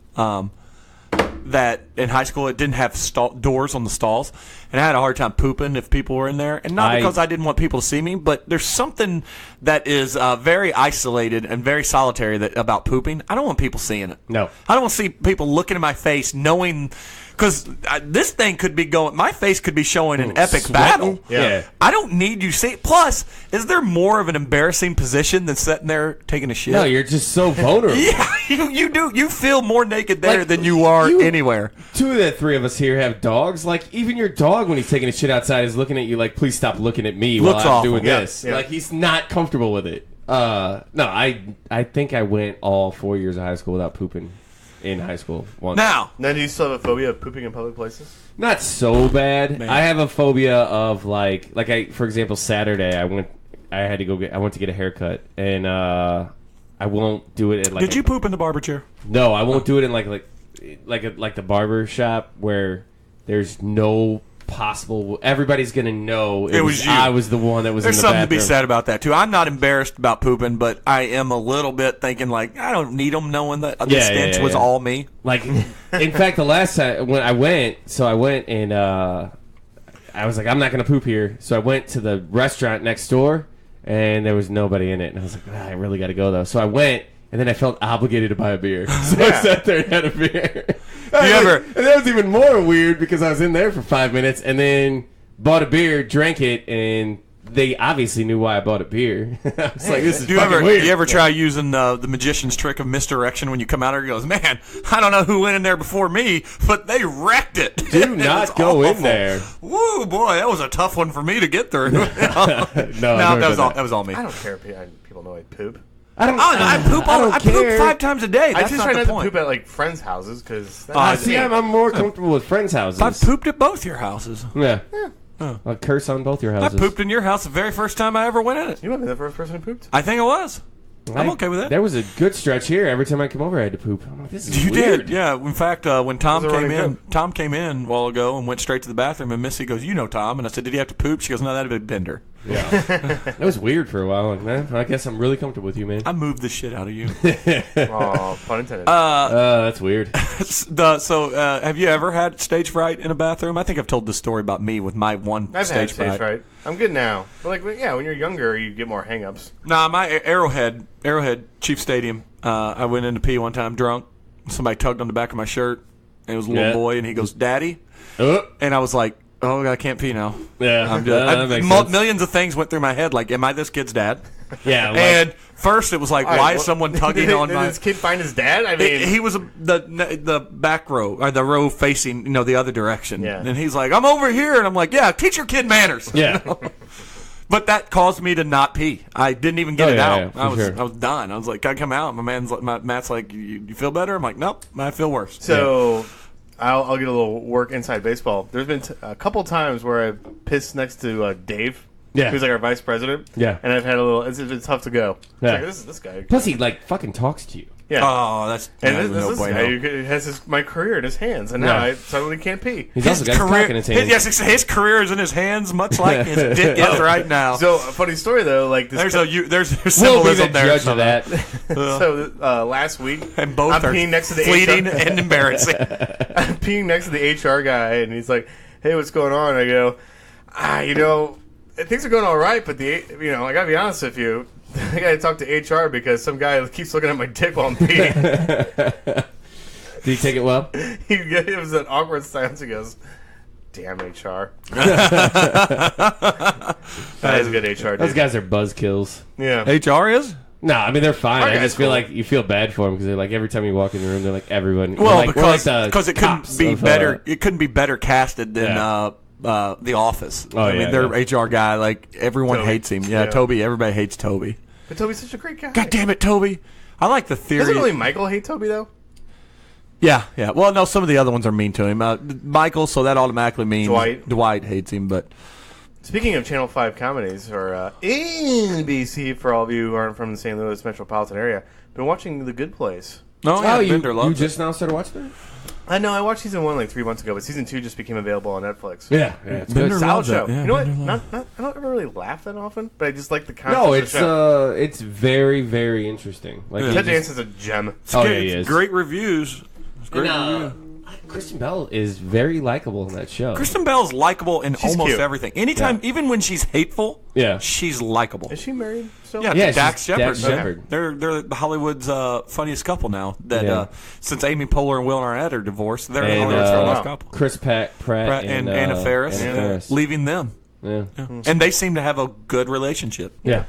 That in high school it didn't have doors on the stalls, and I had a hard time pooping if people were in there, and not because I didn't want people to see me, but there's something that is very isolated and very solitary about pooping. I don't want people seeing it. No, I don't want to see people looking in my face knowing, because this thing could be going, my face could be showing an epic battle. Yeah. I don't need you see. Plus, is there more of an embarrassing position than sitting there taking a shit? No, you're just so vulnerable. Yeah, you do. You feel more naked there than you are anywhere. Two of the three of us here have dogs. Like, even your dog, when he's taking a shit outside, is looking at you like, please stop looking at me while I'm doing this. Yeah. Like, he's not comfortable with it. No, I think I went all 4 years of high school without pooping in high school once. Now, do you still have a phobia of pooping in public places? Not so bad. Man. I have a phobia of for example, Saturday I went to get a haircut, and I won't do it at did you poop in the barber chair? No, I won't do it in like the barber shop where there's no possible. Everybody's gonna know it was you. I was the one that was. There's in the something bathroom. to be said about that too. I'm not embarrassed about pooping, but I am a little bit thinking like I don't need them knowing that the stench was all me. Like, in fact, the last time when I went and I was like, I'm not gonna poop here, so I went to the restaurant next door, and there was nobody in it, and I was like, I really got to go though. So I went, and then I felt obligated to buy a beer, so I sat there and had a beer. And that was even more weird because I was in there for 5 minutes and then bought a beer, drank it, and they obviously knew why I bought a beer. I was like, this is fucking weird. Do you ever try using the magician's trick of misdirection when you come out here? He goes, man, I don't know who went in there before me, but they wrecked it. Do not go in there. Woo, boy, that was a tough one for me to get through. No, that was all me. I don't care if people know I poop. I poop. I poop 5 times a day. That's I just try not to poop at like friends' houses because. I'm more comfortable with friends' houses. I've pooped at both your houses. Yeah. I'll curse on both your houses. I pooped in your house the very first time I ever went in it. You might be the first person who pooped. I think it was. I'm okay with that. There was a good stretch here. Every time I come over, I had to poop. I'm like, this is weird. You did, yeah. In fact, when Tom came in a while ago and went straight to the bathroom, and Missy goes, "You know Tom," and I said, "Did he have to poop?" She goes, "No, that'd be Bender." Yeah, that was weird for a while. Like, man, I guess I'm really comfortable with you, man. I moved the shit out of you. Oh, pun intended. That's weird. Have you ever had stage fright in a bathroom? I think I've told this story about me with my I've had stage fright. I'm good now. But when you're younger, you get more hang-ups. Nah, my Arrowhead Chief Stadium. I went in to pee one time drunk. Somebody tugged on the back of my shirt. And it was a little boy, and he goes, "Daddy," and I was like, "Oh, I can't pee now." Yeah, I'm just, millions of things went through my head. Like, am I this kid's dad? Yeah. And first, it was like, why is someone tugging on my? Did this kid find his dad? I mean, he was the back row or the row facing the other direction. Yeah. And he's like, "I'm over here," and I'm like, "Yeah, teach your kid manners." Yeah. But that caused me to not pee. I didn't even get it out. Yeah, I was done. I was like, "Can I come out?" Matt's like, "You feel better?" I'm like, "Nope, I feel worse." So, I'll get a little work inside baseball. There's been a couple times where I've pissed next to Dave, who's like our vice president. Yeah, and I've had a little. It's tough to go. Yeah, like, this guy. Plus, he fucking talks to you. Yeah. Oh, that's And no this bueno. guy who has my career in his hands, and now I suddenly can't pee. He's also got his cock in his hands. His career is in his hands, much like his dick is right now. So, a funny story though, like this there's We'll be symbolism the there. judge of that. So last week, And both I'm are peeing next to the fleeting HR. and embarrassing. I'm peeing next to the HR guy, and he's like, "Hey, what's going on?" I go, things are going all right, but I gotta be honest with you. I gotta talk to HR because some guy keeps looking at my dick while I'm peeing. Did he take it well? It was an awkward silence. He goes, "Damn HR." That is a good HR. Dude. Those guys are buzzkills. Yeah. HR is? No, I mean they're fine. Our I guy's just feel cool. like you feel bad for them because they're like every time you walk in the room, they're like everyone. Well, we're because the it couldn't cops be of, better. It couldn't be better casted than The Office. Oh, I mean, their HR guy, like everyone Toby. hates him. Yeah, Yeah. Toby. Everybody hates Toby. But Toby's such a great guy. God damn it, Toby! I like the theory. Doesn't really Michael hate Toby though? Yeah. Well, no, some of the other ones are mean to him. Michael, so that automatically means Dwight hates him. But Speaking of Channel 5 comedies, or NBC for all of you who aren't from the St. Louis metropolitan area, been watching The Good Place. You loves just now started watching it? I know, I watched season 1 like 3 months ago, but season 2 just became available on Netflix. Yeah, it's Bender good. Solid loves it. show. Yeah, You know what? Bender I don't ever really laugh that often, but I just like the concept No, of the show. it's very very interesting. Like Ted Danson's a gem. Oh, yeah, he is. Great reviews. It's great reviews. Kristen Bell is very likable in that show. Kristen Bell's likable in She's almost cute. everything. Anytime, even when she's hateful, Yeah. she's likable. Is she married still? Yeah, Yeah, to Dax she's Shepard. Dax Shepard. They're Hollywood's funniest couple now. That Yeah. since Amy Poehler and Will Arnett are divorced, they're And, Hollywood's funniest couple. Chris Pratt And Anna Faris, leaving them, Yeah. and they seem to have a good relationship. Yeah.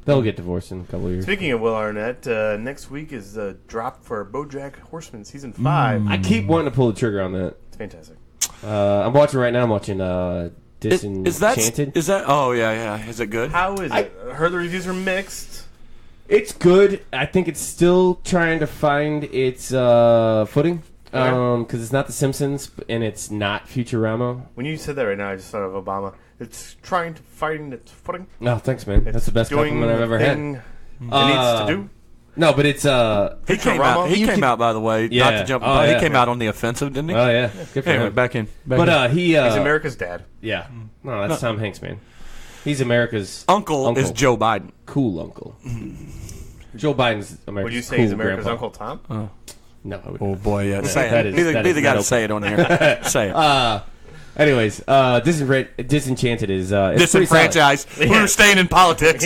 They'll get divorced in a couple of years. Speaking of Will Arnett, next week is the drop for BoJack Horseman season 5. I keep wanting to pull the trigger on that. It's fantastic. I'm watching right now. I'm watching Disenchanted. Is that? Oh yeah. Is it good? How is it? I heard the reviews are mixed. It's good. I think it's still trying to find its footing. Because it's not The Simpsons and it's not Futurama. When you said that right now, I just thought of Obama. It's trying to find its footing. No, thanks, man. That's the best doing compliment I've ever the had. thing it needs to do. No, but it's He came out. He came out, by the way. Yeah. Not to jump. Oh, he yeah. came out on the offensive, didn't he? Oh yeah, good for Anyway, him. back in. But he He's America's dad. yeah. No, that's Tom Hanks, man. He's America's Uncle is Joe Biden. cool uncle. Joe Biden's America's Would you say cool he's America's grandpa. Uncle Tom? No, I would Oh boy, yeah. Say that it. is- Be that the is guy not to say it on here. Say it. Anyways, Disenchanted is it's pretty solid. Disenfranchised. We're staying in politics.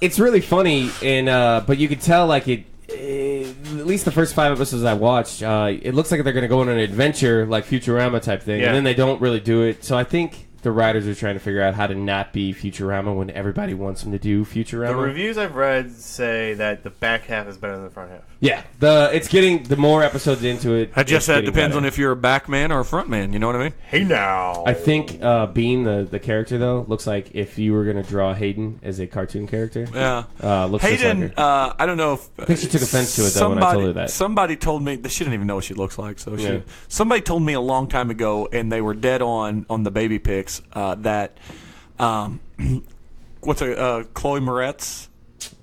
It's really funny, and but you could tell like at least the first 5 episodes I watched, it looks like they're going to go on an adventure like Futurama type thing, Yeah. and then they don't really do it. So I think the writers are trying to figure out how to not be Futurama when everybody wants them to do Futurama. The reviews I've read say that the back half is better than the front half. Yeah, it's getting the more episodes into it. I just it's said it getting depends better. on if you're a back man or a front man. You know what I mean? Hey now. I think being the character though looks like if you were going to draw Hayden as a cartoon character. Yeah. Looks just Hayden, like her. I don't know if I think she took offense to it though when I told her that. Somebody told me that she didn't even know what she looks like. So Yeah. somebody told me a long time ago, and they were dead on the baby pics that Chloe Moretz.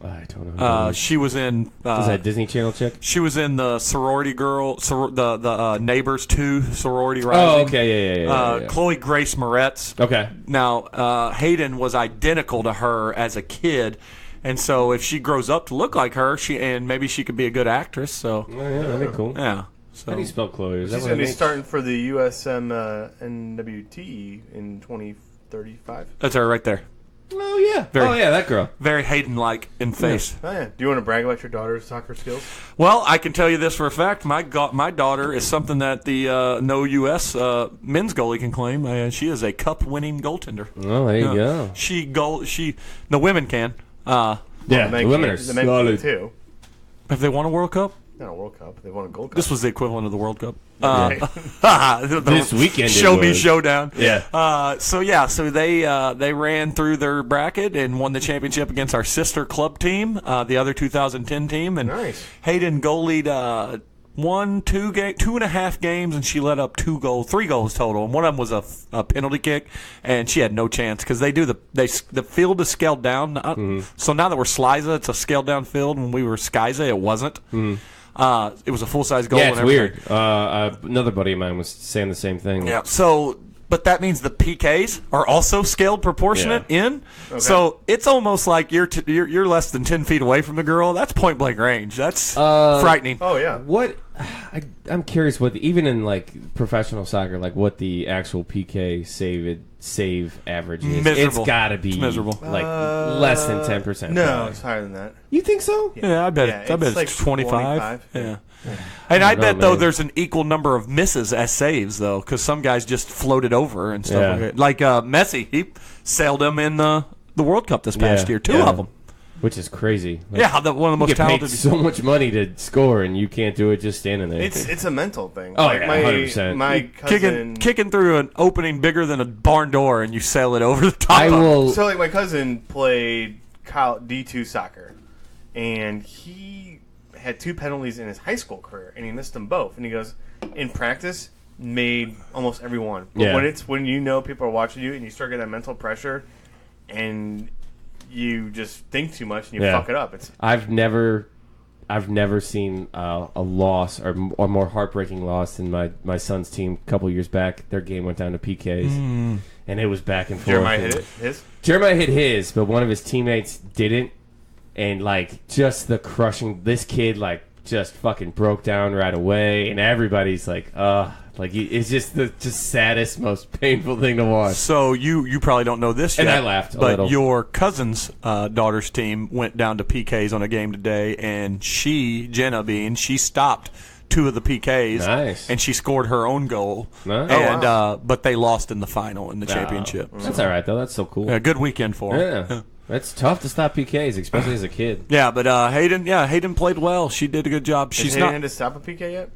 I don't know. She was in. Is that Disney Channel chick? She was in the sorority girl, the Neighbors 2 sorority rising. Oh, okay, yeah. Chloe Grace Moretz. Okay. Now, Hayden was identical to her as a kid, and so if she grows up to look like her, maybe she could be a good actress. So Oh, yeah, that'd be cool. yeah. So How do you spell Chloe? Is that She's what going to it be means? starting for the USM NWT in 2035. that's her right there. Oh yeah. That girl. Very Hayden-like in face. Oh, yeah. Do you want to brag about your daughter's soccer skills? Well, I can tell you this for a fact. My daughter is something that the no U.S. Men's goalie can claim. She is a cup-winning goaltender. Oh, there you go. The women can. Yeah, the women are the men can solid. too. Have they won a World Cup? Not a World Cup. They won a Gold Cup. This was the equivalent of the World Cup. This weekend it Show me was. showdown. Yeah. So they ran through their bracket and won the championship against our sister club team, the other 2010 team, and Nice. Hayden goalied two and a half games, and she let up 3 goals total, and one of them was a penalty kick, and she had no chance because the field is scaled down. So now that we're Sliza, it's a scaled down field. When we were Skyza, it wasn't. It was a full size goal. Yeah, it's weird. Another buddy of mine was saying the same thing. Yeah. So, but that means the PKs are also scaled proportionate in. Okay. So it's almost like you're less than 10 feet away from the girl. That's point blank range. That's frightening. Oh yeah. I'm curious what even in like professional soccer, like what the actual PK save average is. Miserable. It's got to be miserable. Like less than 10%. No, probably. it's higher than that. You think so? Yeah, I bet. Yeah, I bet it's like it's 25. Yeah. And I bet know, though there's an equal number of misses as saves though, because some guys just floated over and stuff like that. Like Messi, he sailed them in the World Cup this past year. Two of them. Which is crazy. Like, one of the most talented. Paid so much money to score, and you can't do it just standing there. It's a mental thing. Oh, like 100%. My cousin... Kicking through an opening bigger than a barn door, and you sail it over the top. So, like, my cousin played D2 soccer, and he had 2 penalties in his high school career, and he missed them both. And he goes, in practice, made almost every one. But when you know people are watching you, and you start getting that mental pressure, and you just think too much and you fuck it up. I've never seen a loss or more heartbreaking loss than my son's team a couple years back. Their game went down to PKs, and it was back and forth. Jeremiah hit his, but one of his teammates didn't, and like just the crushing. This kid like just fucking broke down right away, and everybody's like, like it's just the saddest, most painful thing to watch. So you probably don't know this yet. And I laughed a but little. Your cousin's daughter's team went down to PKs on a game today, and Jenna she stopped 2 of the PKs. Nice. And she scored her own goal. Nice. And but they lost in the final in the championship. That's all right though. That's so cool. Yeah, good weekend for them. Yeah. It's tough to stop PKs, especially as a kid. Yeah, but Hayden played well. She did a good job. Has Hayden had to stop a PK yet?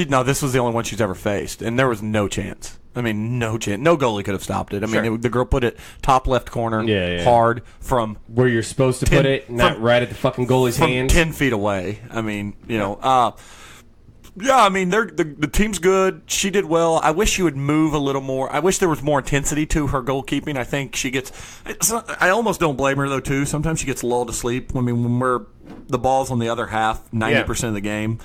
No, this was the only one she's ever faced, and there was no chance. I mean, no chance. No goalie could have stopped it. I mean, the girl put it top left corner, hard from where you're supposed to put it, not right at the fucking goalie's hands. 10 feet away. I mean, I mean, the team's good. She did well. I wish she would move a little more. I wish there was more intensity to her goalkeeping. I think she gets. I almost don't blame her though too. Sometimes she gets lulled to sleep. I mean, when the ball's on the other half, 90% of the game.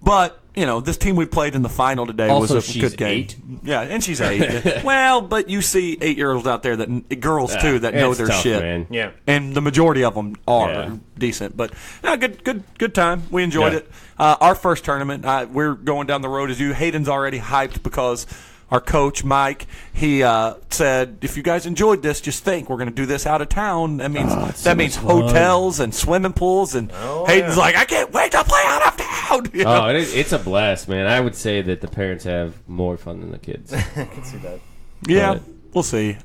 But this team we played in the final today also, was a good game. 8. Yeah, and she's 8. Well, but you see 8-year-olds out there girls too that know their tough, shit. Man. Yeah, and the majority of them are decent. But good time. We enjoyed it. Our first tournament. We're going down the road as you. Hayden's already hyped because our coach Mike, he said, if you guys enjoyed this, just think we're going to do this out of town. That means hotels and swimming pools, and Hayden's like, I can't wait to play out of town. It's a blast, man. I would say that the parents have more fun than the kids. I can see that. Yeah, we'll see.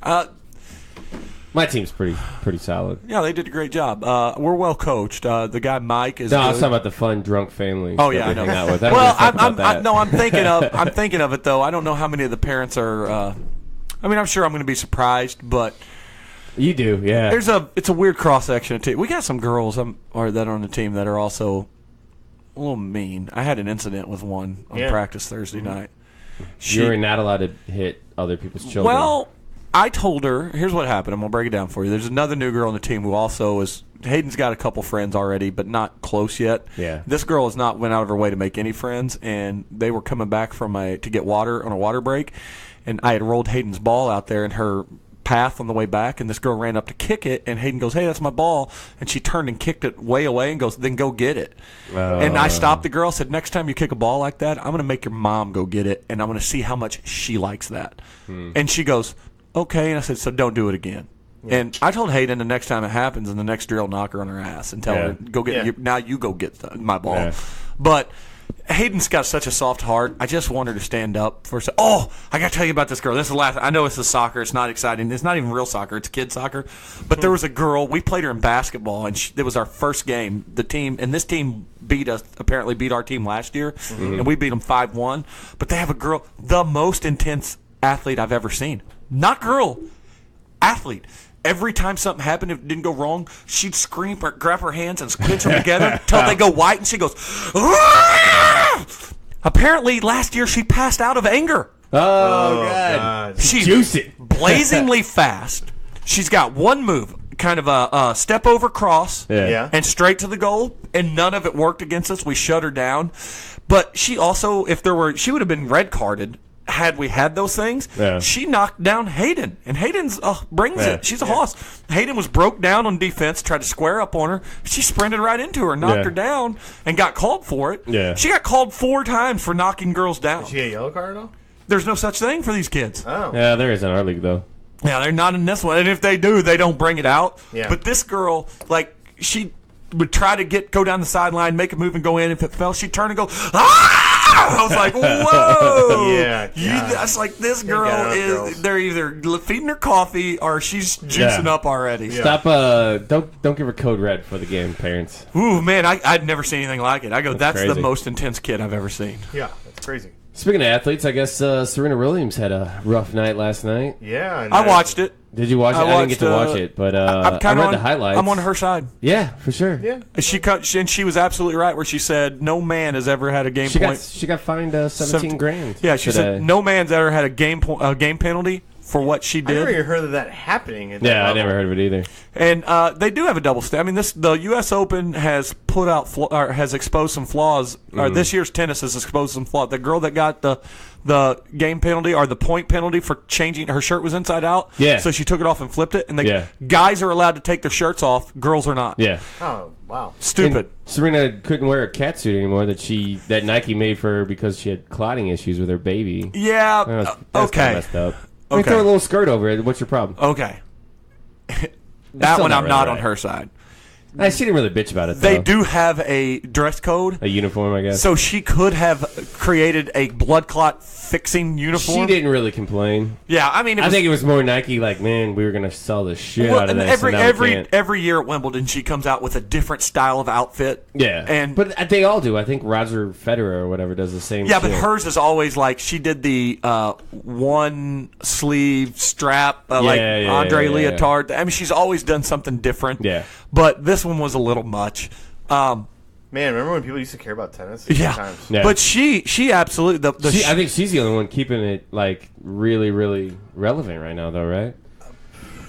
My team's pretty solid. Yeah, they did a great job. We're well coached. The guy Mike is. No, I was talking about the fun drunk family. Oh yeah, I know. Out with. Well, I'm thinking of it though. I don't know how many of the parents are. I mean, I'm sure I'm going to be surprised, but you do, yeah. It's a weird cross section of team. We got some girls that are on the team that are also a little mean. I had an incident with one on practice Thursday night. You're not allowed to hit other people's children. Well, I told her, here's what happened. I'm going to break it down for you. There's another new girl on the team who also is, Hayden's got a couple friends already, but not close yet. Yeah. This girl has not went out of her way to make any friends, and they were coming back to get water on a water break, and I had rolled Hayden's ball out there in her path on the way back, and this girl ran up to kick it, and Hayden goes, hey, that's my ball, and she turned and kicked it way away and goes, then go get it. And I stopped the girl, said, next time you kick a ball like that, I'm going to make your mom go get it, and I'm going to see how much she likes that. And she goes, okay, and I said, so don't do it again. Yeah. And I told Hayden the next time it happens, in the next drill, knock her on her ass and tell her, go get now you go get my ball. Yeah. But Hayden's got such a soft heart. I just want her to stand up for. Oh, I got to tell you about this girl. This is the last. I know it's the soccer. It's not exciting. It's not even real soccer. It's kid soccer. But there was a girl. We played her in basketball, and it was our first game. This team beat our team last year, and we beat them 5-1. But they have a girl, the most intense athlete I've ever seen. Not girl, athlete. Every time something happened, if it didn't go wrong, she'd scream or grab her hands and clench them together until they go white, and she goes, "Aah!" Apparently, last year she passed out of anger. Oh, God. She's Juicy. blazingly fast. She's got one move, kind of a step over cross, Yeah. and straight to the goal, and none of it worked against us. We shut her down. But she also, she would have been red carded had we had those things. Yeah. She knocked down Hayden, and Hayden's brings Yeah. it. She's a hoss. Hayden was broke down on defense, tried to square up on her. She sprinted right into her, knocked Yeah. her down, and got called for it. Yeah. She got called 4 times for knocking girls down. Did she get a yellow card at all? There's no such thing for these kids. Oh. Yeah, there is in our league, though. Yeah, they're not in this one. And if they do, they don't bring it out. Yeah. But this girl, she would try to go down the sideline, make a move and go in. If it fell, she'd turn and go, ah! I was like, whoa. Yeah, God. That's like, this girl got enough is, girls. they're either feeding her coffee or she's juicing Yeah. up already. Yeah. Stop, don't give her code red for the game, parents. Ooh, man, I'd never seen anything like it. I go, that's the crazy. most intense kid I've ever seen. Yeah, that's crazy. Speaking of athletes, I guess Serena Williams had a rough night last night. Yeah. And I watched it. Did you watch it? I didn't get to watched, watch it, but I'm I kind read of the highlights. I'm on her side. Yeah, for sure. Yeah. And she was absolutely right where she said no man has ever had a game point. She got fined 17 grand. Yeah, she today. said no man's ever had a game penalty for what she I never did. even heard of that happening. At that Yeah, I level. never heard of it either. And they do have a double standard. I mean, the U.S. Open has put out has exposed some flaws. Or this year's tennis has exposed some flaws. The girl that got the game penalty or the point penalty for changing her shirt was inside out. Yeah. So she took it off and flipped it. And Yeah. guys are allowed to take their shirts off. Girls are not. Yeah. Oh, wow. Stupid. And Serena couldn't wear a catsuit anymore that Nike made for her because she had clotting issues with her baby. Yeah. That's Okay. kinda messed up. I mean, Okay. throw a little skirt over it. What's your problem? Okay. That still one not I'm really not on right. her side. She didn't really bitch about it, though. They do have a dress code. A uniform, I guess. So she could have created a blood clot fixing uniform. She didn't really complain. Yeah, I mean, I think it was more Nike like, man, we were going to sell the shit out of this. and now we can't. every year at Wimbledon, she comes out with a different style of outfit. Yeah. But they all do. I think Roger Federer or whatever does the same Yeah, shit. but hers is always like she did the one sleeve strap, like yeah, Andre yeah. Leotard. I mean, she's always done something different. Yeah. But this one was a little much. Man, remember when people used to care about tennis? Yeah. Sometimes. Yeah. But she absolutely I think she's the only one keeping it like really, really relevant right now, though, right?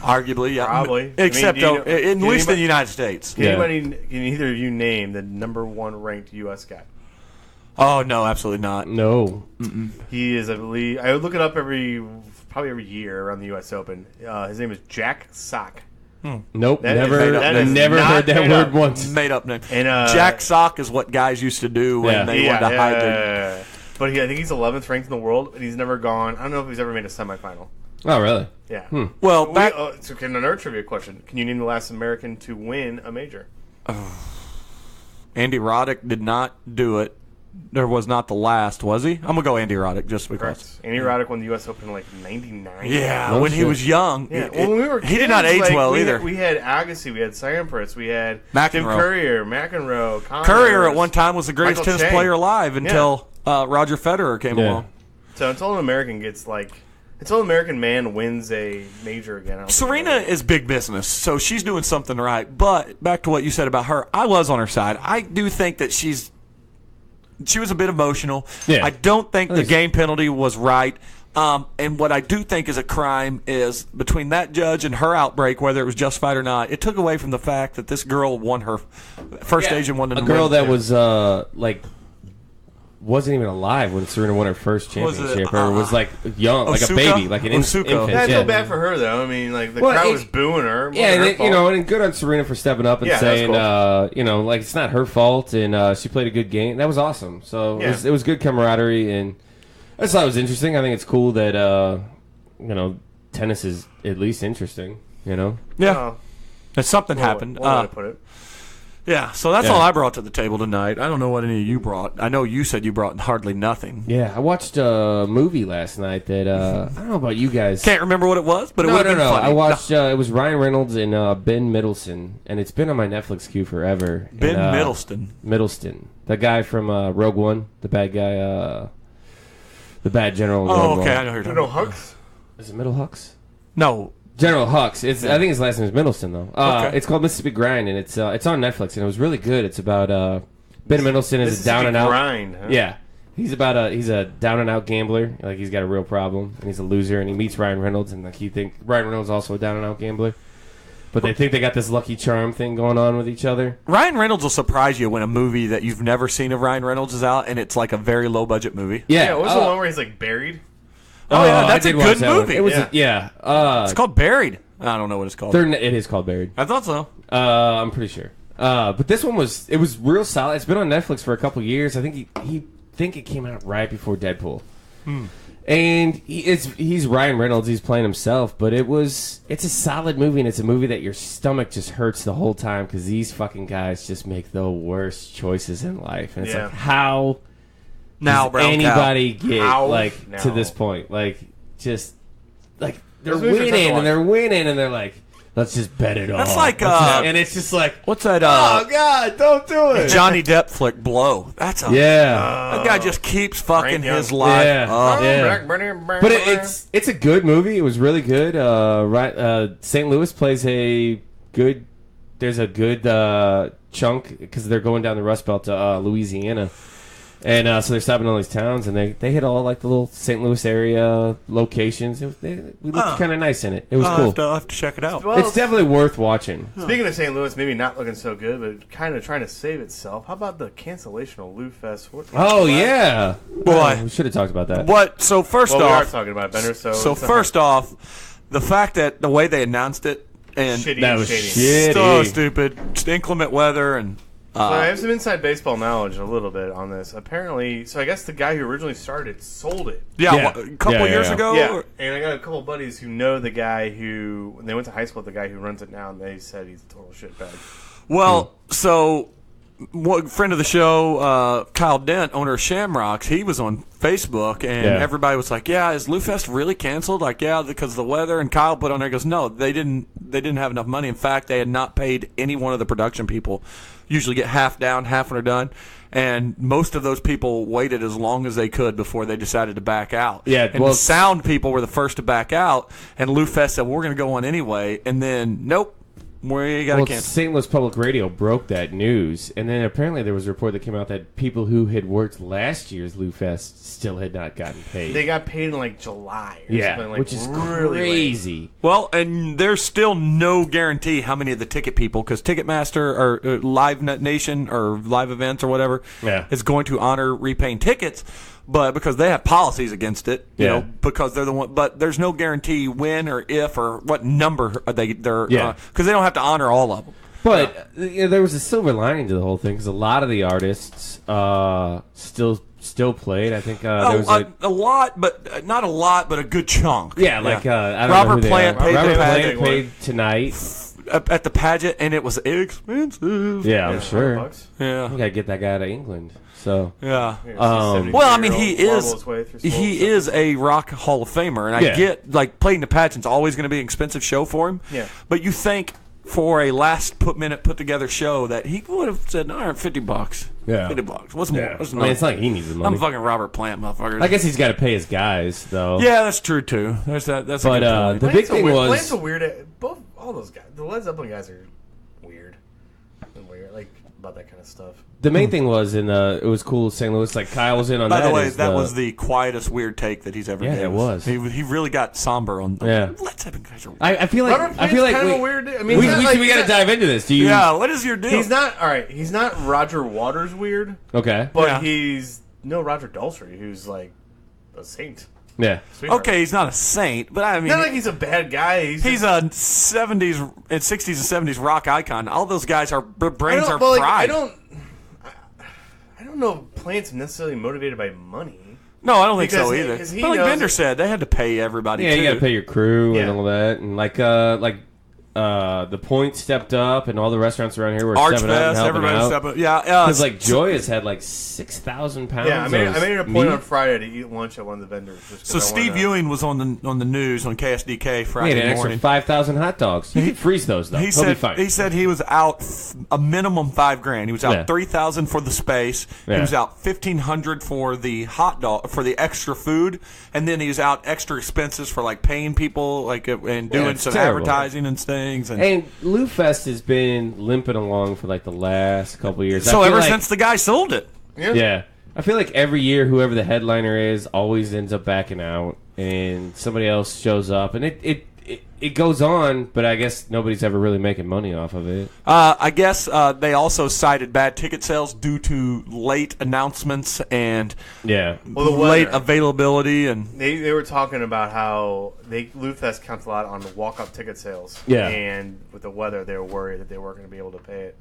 arguably, yeah, Probably. Except I mean, at least in the anybody- United States. Can either of you name the #1 ranked U.S. guy? Oh no, absolutely not. No. He is, I believe. I would look it up probably every year around the U.S. Open. His name is Jack Sock. Nope. That never is- that is never not heard that made word up. once. Made up name. And Jack Sock is what guys used to do when Yeah. they wanted to hide their. But I think he's 11th ranked in the world, and he's never gone. I don't know if he's ever made a semifinal. Oh, really? Yeah. Well, back, So, another trivia question: can you name the last American to win a major? Andy Roddick did not do it. There was not the last, was he? I'm gonna go Andy Roddick just because. Correct. Andy Roddick won the U.S. Open in like '99. Yeah, No when he shit. was young. Yeah, well, when we were he did not kids, age like, well either. We had Agassi, we had Sampras, we had McEnroe. Tim Courier, McEnroe, Connors. Courier at one time was the greatest Michael tennis Chang. player alive until Roger Federer came Yeah. along. So until an American gets until an American man wins a major again. I don't think Serena they're- is big business, so she's doing something right. But back to what you said about her, I was on her side. I do think that she was a bit emotional. Yeah. I don't think the least- game penalty was right. And what I do think is a crime is between that judge and her outbreak, whether it was justified or not, it took away from the fact that this girl won her first Asian woman. A girl that was wasn't even alive when Serena won her first Was it, championship, or was like young, like a Osuka? baby, like an Osuka. infant. Yeah, I yeah. feel bad for her though. I mean, like the Well, crowd it- was booing her. It Yeah, wasn't and her fault. and good on Serena for stepping up and Yeah, that's saying, cool. like it's not her fault, and she played a good game. That was awesome. So Yeah. it was good camaraderie, and I just thought it was interesting. I think it's cool that tennis is at least interesting. Yeah, Oh, that something well, happened. one way to put it. Yeah, so that's Yeah. all I brought to the table tonight. I don't know what any of you brought. I know you said you brought hardly nothing. Yeah, I watched a movie last night that I don't know about you guys. Can't remember what it was, but it No, would have been funny. I watched. It was Ryan Reynolds and Ben Middleton, and it's been on my Netflix queue forever. Ben And, Middleton. the guy from Rogue One, the bad guy, the bad general. in Rogue Oh, okay, One. I know who you're You talking know about. Hux? Is it Middle Hux? No, General Hux. I think his last name is Middleton though. Okay. It's called Mississippi Grind, and it's on Netflix, and it was really good. It's about Ben Mendelsohn This is a is down a and out. grind, huh? Yeah, he's a down and out gambler. Like he's got a real problem, and he's a loser. And he meets Ryan Reynolds, and like Ryan Reynolds is also a down and out gambler. But they think they got this Lucky Charm thing going on with each other. Ryan Reynolds will surprise you when a movie that you've never seen of Ryan Reynolds is out, and it's like a very low budget movie. Yeah, Yeah, what was the one where he's like buried? Oh, yeah, I that's a did watch good that one. movie. It was Yeah. It's called Buried. I don't know what it's called. it is called Buried. I thought so. I'm pretty sure. But this one was real solid. It's been on Netflix for a couple years. I think it came out right before Deadpool. And he's Ryan Reynolds. He's playing himself, but it's a solid movie, and it's a movie that your stomach just hurts the whole time because these fucking guys just make the worst choices in life, and it's Yeah. like how Now, does brown anybody get How like now? to this point? Like just like they're Those movies are tough to winning watch. and they're winning and they're like, let's just bet it all. That's like, and it's just like, What's that? oh god, don't do it. Johnny Depp flick Blow. That's a Yeah. that guy just keeps fucking Frank Young. his life. Yeah. up. Yeah. But it's a good movie. It was really good. St. Louis plays a good. There's a good chunk because they're going down the Rust Belt to Louisiana, and so they're stopping in all these towns, and they hit all like the little St. Louis area locations. We looked kind of nice in it. It was cool. I'll have to check it out. Well, It's definitely worth watching. speaking of St. Louis, maybe not looking so good, but kind of trying to save itself. How about the cancellation of Lou Fest? Oh yeah, Boy. we should have talked about that. What? So first Well, we are off, talking about it, Bender. So first off, the fact that the way they announced it and shitty, That was shady. shit. so Shitty. stupid, inclement weather, and So I have some inside baseball knowledge a little bit on this. Apparently, so I guess the guy who originally started it sold it. a couple Yeah, years yeah. ago. Yeah, and I got a couple of buddies who know the guy who when they went to high school with the guy who runs it now, and they said he's a total shitbag. Well, so one friend of the show, Kyle Dent, owner of Shamrocks, he was on Facebook, and Yeah. everybody was like, "Yeah, is Lou Fest really canceled?" Like, "Yeah, because of the weather." And Kyle put on there, goes, "No, they didn't have enough money. In fact, they had not paid any one of the production people. Usually get half down, half when they're done." And most of those people waited as long as they could before they decided to back out. Yeah, and well, the sound people were the first to back out, and Lou Fest said, "We're going to go on anyway." And then, nope. We got to Well, cancel. St. Louis Public Radio broke that news, and then apparently there was a report that came out that people who had worked last year's Lou Fest still had not gotten paid. They got paid in like July. Or yeah, something, like which is really late. crazy. Well, and there's still no guarantee how many of the ticket people, because Ticketmaster or Live Nation or Live Events or whatever Yeah. is going to honor repaying tickets, but because they have policies against it, you Yeah. know, because they're the one. But there's no guarantee when or if or what number they're Yeah. because they don't have to honor all of them. But you know, there was a silver lining to the whole thing because a lot of the artists still played. I think there was like. A lot, but not a lot, but a good chunk. Yeah, like I don't know Robert who they Plant are. paid Robert the Plant pageant. paid tonight. at the pageant, and it was expensive. Yeah, I'm sure. $100. Yeah. We gotta get that guy to England. So Yeah. Well, Well, I mean, he is a rock Hall of Famer, and I Yeah. get like playing the pageant's always going to be an expensive show for him. Yeah. But you think for a last minute put together show that he would have said, "All right, $50. Yeah. $50. What's more? yeah. What's I mean, it's not like he needs the money. I'm fucking Robert Plant, motherfucker. I guess he's got to pay his guys though. Yeah, that's true too. There's that. That's But, a good point. the big thing was- Plant's a weird. Both all those guys, the Led Zeppelin guys are weird. And weird, like about that kind of stuff. The main thing was it was cool. St. Louis, like Kyle was in on By that. the way, is that was the quietest weird take that he's ever. Yeah, gave it us. was. He really got somber on. Yeah. Let's have guys. I feel like Robert I feel like Plant's kind of we, a weird. I mean, we, he's not we, like- we got to he's not- dive into this. Do you? Yeah, what is your deal? He's not all right. He's not Roger Waters weird, Okay. but Yeah. he's no Roger Daltrey, who's like a saint. Yeah. Sweetheart. Okay, he's not a saint, but I mean, Not like he's a bad guy. he's a 70s and 60s and 70s rock icon. All those guys are brains are well, fried. I don't know if Plant's necessarily motivated by money. No, I don't think Because so he- either. 'cause he But like knows- Bender said, they had to pay everybody. Yeah, too. you got to pay your crew and Yeah. all that, and the Point stepped up, and all the restaurants around here were stepping up and Archfest, helping everybody out. stepped up. Yeah, Because like Joyous had like 6,000 pounds. Yeah, I made it a point meat. on Friday to eat lunch at one of the vendors. Just 'cause so I Steve wanna- Ewing was on the news on KSDK He had Friday an extra morning. 5,000 hot dogs. You can freeze those though. He He'll be said fine. he said he was out a minimum $5,000. He was out Yeah. 3,000 for the space. Yeah. He was out 1,500 for the hot dog for the extra food, and then he was out extra expenses for like paying people like and doing it's some terrible. advertising and things. And Lou Fest has been limping along for like the last couple of years. So ever since the guy sold it. Yeah. I feel like every year, whoever the headliner is always ends up backing out, and somebody else shows up, and it goes on, but I guess nobody's ever really making money off of it. I guess they also cited bad ticket sales due to late announcements and late availability. And they were talking about how Lou Fest counts a lot on the walk-up ticket sales. Yeah. And with the weather, they were worried that they weren't going to be able to pay it.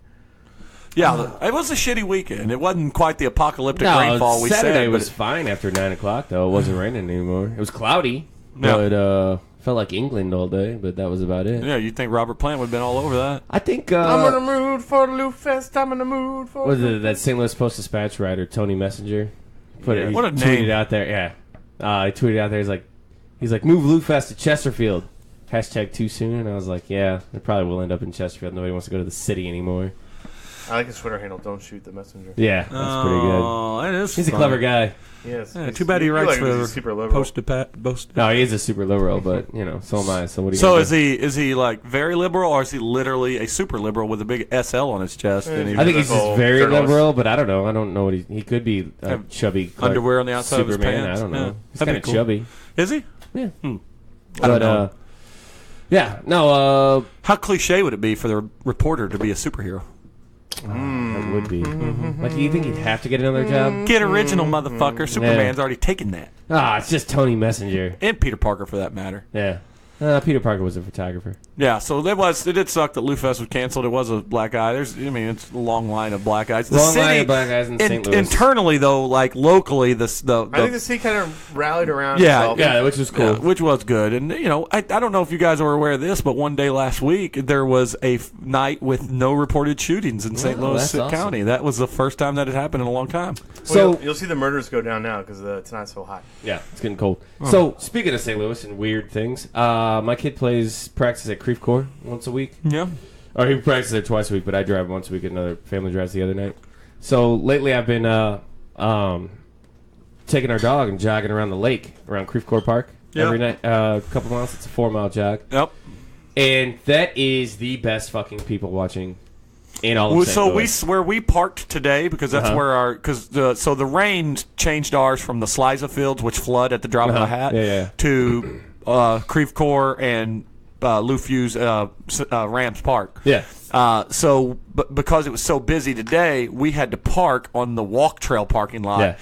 Yeah, it was a shitty weekend. It wasn't quite the apocalyptic rainfall we said. Saturday was fine after 9 o'clock, though. It wasn't raining anymore. It was cloudy, but felt like England all day, but that was about it. Yeah, you'd think Robert Plant would have been all over that. I think... I'm in the mood for the Lou Fest. I'm in the mood for... Was it that St. Louis Post-Dispatch writer, Tony Messenger? What a name. Tweeted out there, he tweeted out there, he's like, move Lou Fest to Chesterfield. Hashtag too soon. And I was like, yeah, it probably will end up in Chesterfield. Nobody wants to go to the city anymore. I like his Twitter handle, Don't Shoot the Messenger. Yeah, that's pretty good. Oh, that is He's a clever guy. Yes. Yeah, too bad he writes for Post. No, he is a super liberal, but, so am I. So what do you So is he like very liberal, or is he literally a super liberal with a big SL on his chest? I think he's just very liberal, but I don't know. I don't know what he could be a chubby underwear on the outside Superman, of his pants. I don't know. Yeah. He's kind of chubby. Is he? Yeah. I don't know. How cliche would it be for the reporter to be a superhero? That would be. Like, you think he'd have to get another job? Get original, motherfucker. Superman's already taken that. It's just Tony Messenger. And Peter Parker, for that matter. Yeah. Peter Parker was a photographer. Yeah, so it did suck that Lou Fest was canceled. It was a black guy. It's a long line of black guys. Line of black guys in St. Louis. Internally, though, like locally, I think the city kind of rallied around itself. Yeah, which was cool. Yeah, which was good. And, I don't know if you guys were aware of this, but one day last week, there was a night with no reported shootings in St. Louis County. Awesome. That was the first time that had happened in a long time. So you'll see the murders go down now because it's not so hot. Yeah, it's getting cold. So, speaking of St. Louis and weird things, my kid practices at Creve Coeur once a week. Yeah. Or he practices there twice a week, but I drive once a week. Another family drives the other night. So lately I've been taking our dog and jogging around the lake, around Creve Coeur Park every night. A couple miles. It's a 4-mile jog. Yep. And that is the best fucking people watching in all of St. Louis. Where we parked today, because that's where the rain changed ours from the Sliza fields, which flood at the drop of a hat, to Creve Coeur and Lou Few's Rams Park. Yeah. Because it was so busy today, we had to park on the walk trail parking lot. Yeah.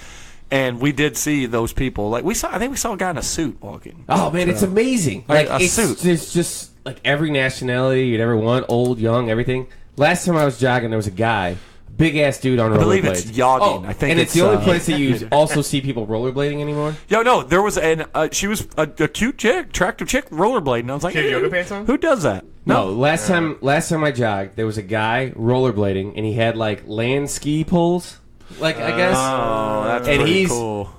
And we did see those people. Like I think we saw a guy in a suit walking. Oh man, it's amazing. Like a suit. It's just like every nationality you'd ever want, old, young, everything. Last time I was jogging, there was a guy, big ass dude on rollerblades. I believe it's jogging. I think, and it's the only place that you also see people rollerblading anymore. No, there was she was a cute chick, attractive chick, rollerblading. I was like, she had yoga pants on? Who does that? No, last time I jogged, there was a guy rollerblading, and he had like land ski poles. I guess. Oh, that's and pretty he's cool.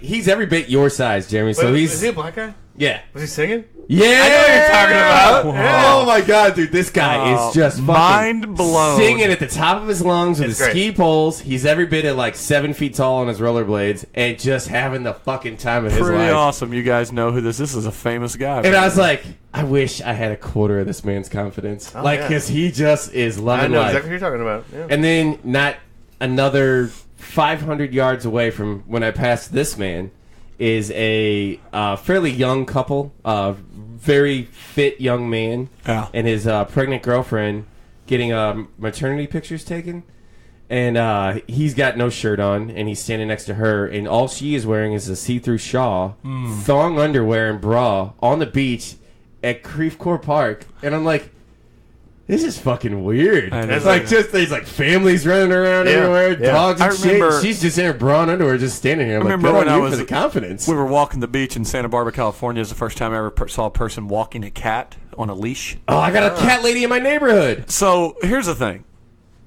He's every bit your size, Jeremy. So is he a black guy? Yeah. Was he singing? Yeah, I know what you're talking about. Yeah. Oh my god, dude, this guy is just mind blown, singing at the top of his lungs with his ski poles. He's every bit at like 7 feet tall on his rollerblades, and just having the fucking time of his life. Pretty awesome. You guys know who this is? This is a famous guy. And I was like, I wish I had a quarter of this man's confidence, because he just is loving life. I know exactly what you're talking about. Yeah. And then not another 500 yards away from when I passed this man is a fairly young couple, very fit young man, and his pregnant girlfriend getting maternity pictures taken. And he's got no shirt on, and he's standing next to her, and all she is wearing is a see-through shawl, thong underwear, and bra on the beach at Creve Coeur Park. And I'm like, this is fucking weird. It's like these like families running around everywhere, dogs and shit. She's just in her bra and underwear, just standing here. I'm like, good on you for the confidence. We were walking the beach in Santa Barbara, California. It was the first time I ever saw a person walking a cat on a leash. Oh, I got a cat lady in my neighborhood. So here's the thing.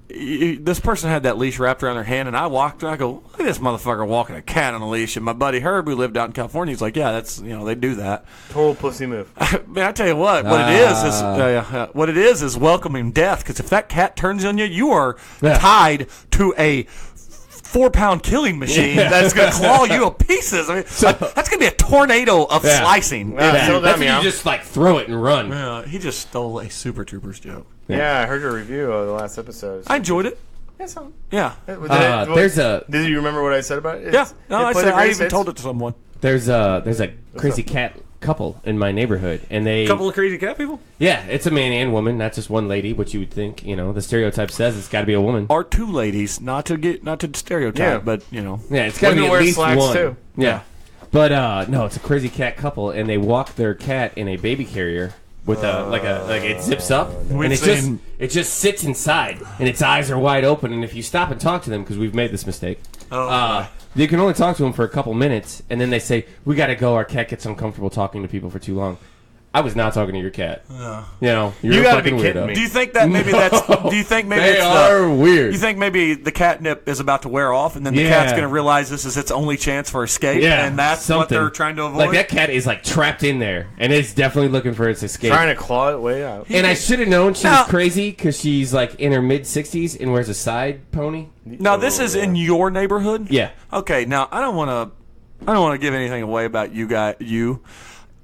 This person had that leash wrapped around their hand, and I walked, and I go, look at this motherfucker walking a cat on a leash. And my buddy Herb, who lived out in California, he's like, yeah, that's, they do that. Total pussy move. Man, I tell you what it is welcoming death, because if that cat turns on you, you are tied to a 4-pound killing machine that's going to claw you to pieces. I mean, that's going to be a tornado of slicing. That's when you just like throw it and run. He just stole a Super Troopers joke. Yeah, I heard your review of the last episode. I enjoyed it. Yeah. Did you remember what I said about it? I even told it to someone. There's a crazy cat couple in my neighborhood, and A couple of crazy cat people? Yeah, it's a man and woman, not just one lady, which you would think, the stereotype says it's got to be a woman. Or two ladies, not to stereotype, but Yeah, it's got to be at least one. Too. Yeah. But no, it's a crazy cat couple, and they walk their cat in a baby carrier with like it zips up, and it just sits inside, and its eyes are wide open, and if you stop and talk to them, because we've made this mistake, you can only talk to them for a couple minutes, and then they say, "We got to go. Our cat gets uncomfortable talking to people for too long." I was not talking to your cat. You're you a gotta fucking be kidding weirdo. me. Do you think that maybe that's? Do you think maybe They are weird. You think maybe the catnip is about to wear off, and then the cat's going to realize this is its only chance for escape, and that's what they're trying to avoid? Like that cat is like trapped in there, and it's definitely looking for its escape. Trying to claw it way out. And I should have known she was crazy because she's like in her mid-60s and wears a side pony. Now this is in your neighborhood. Yeah. Okay. Now I don't want to give anything away about you.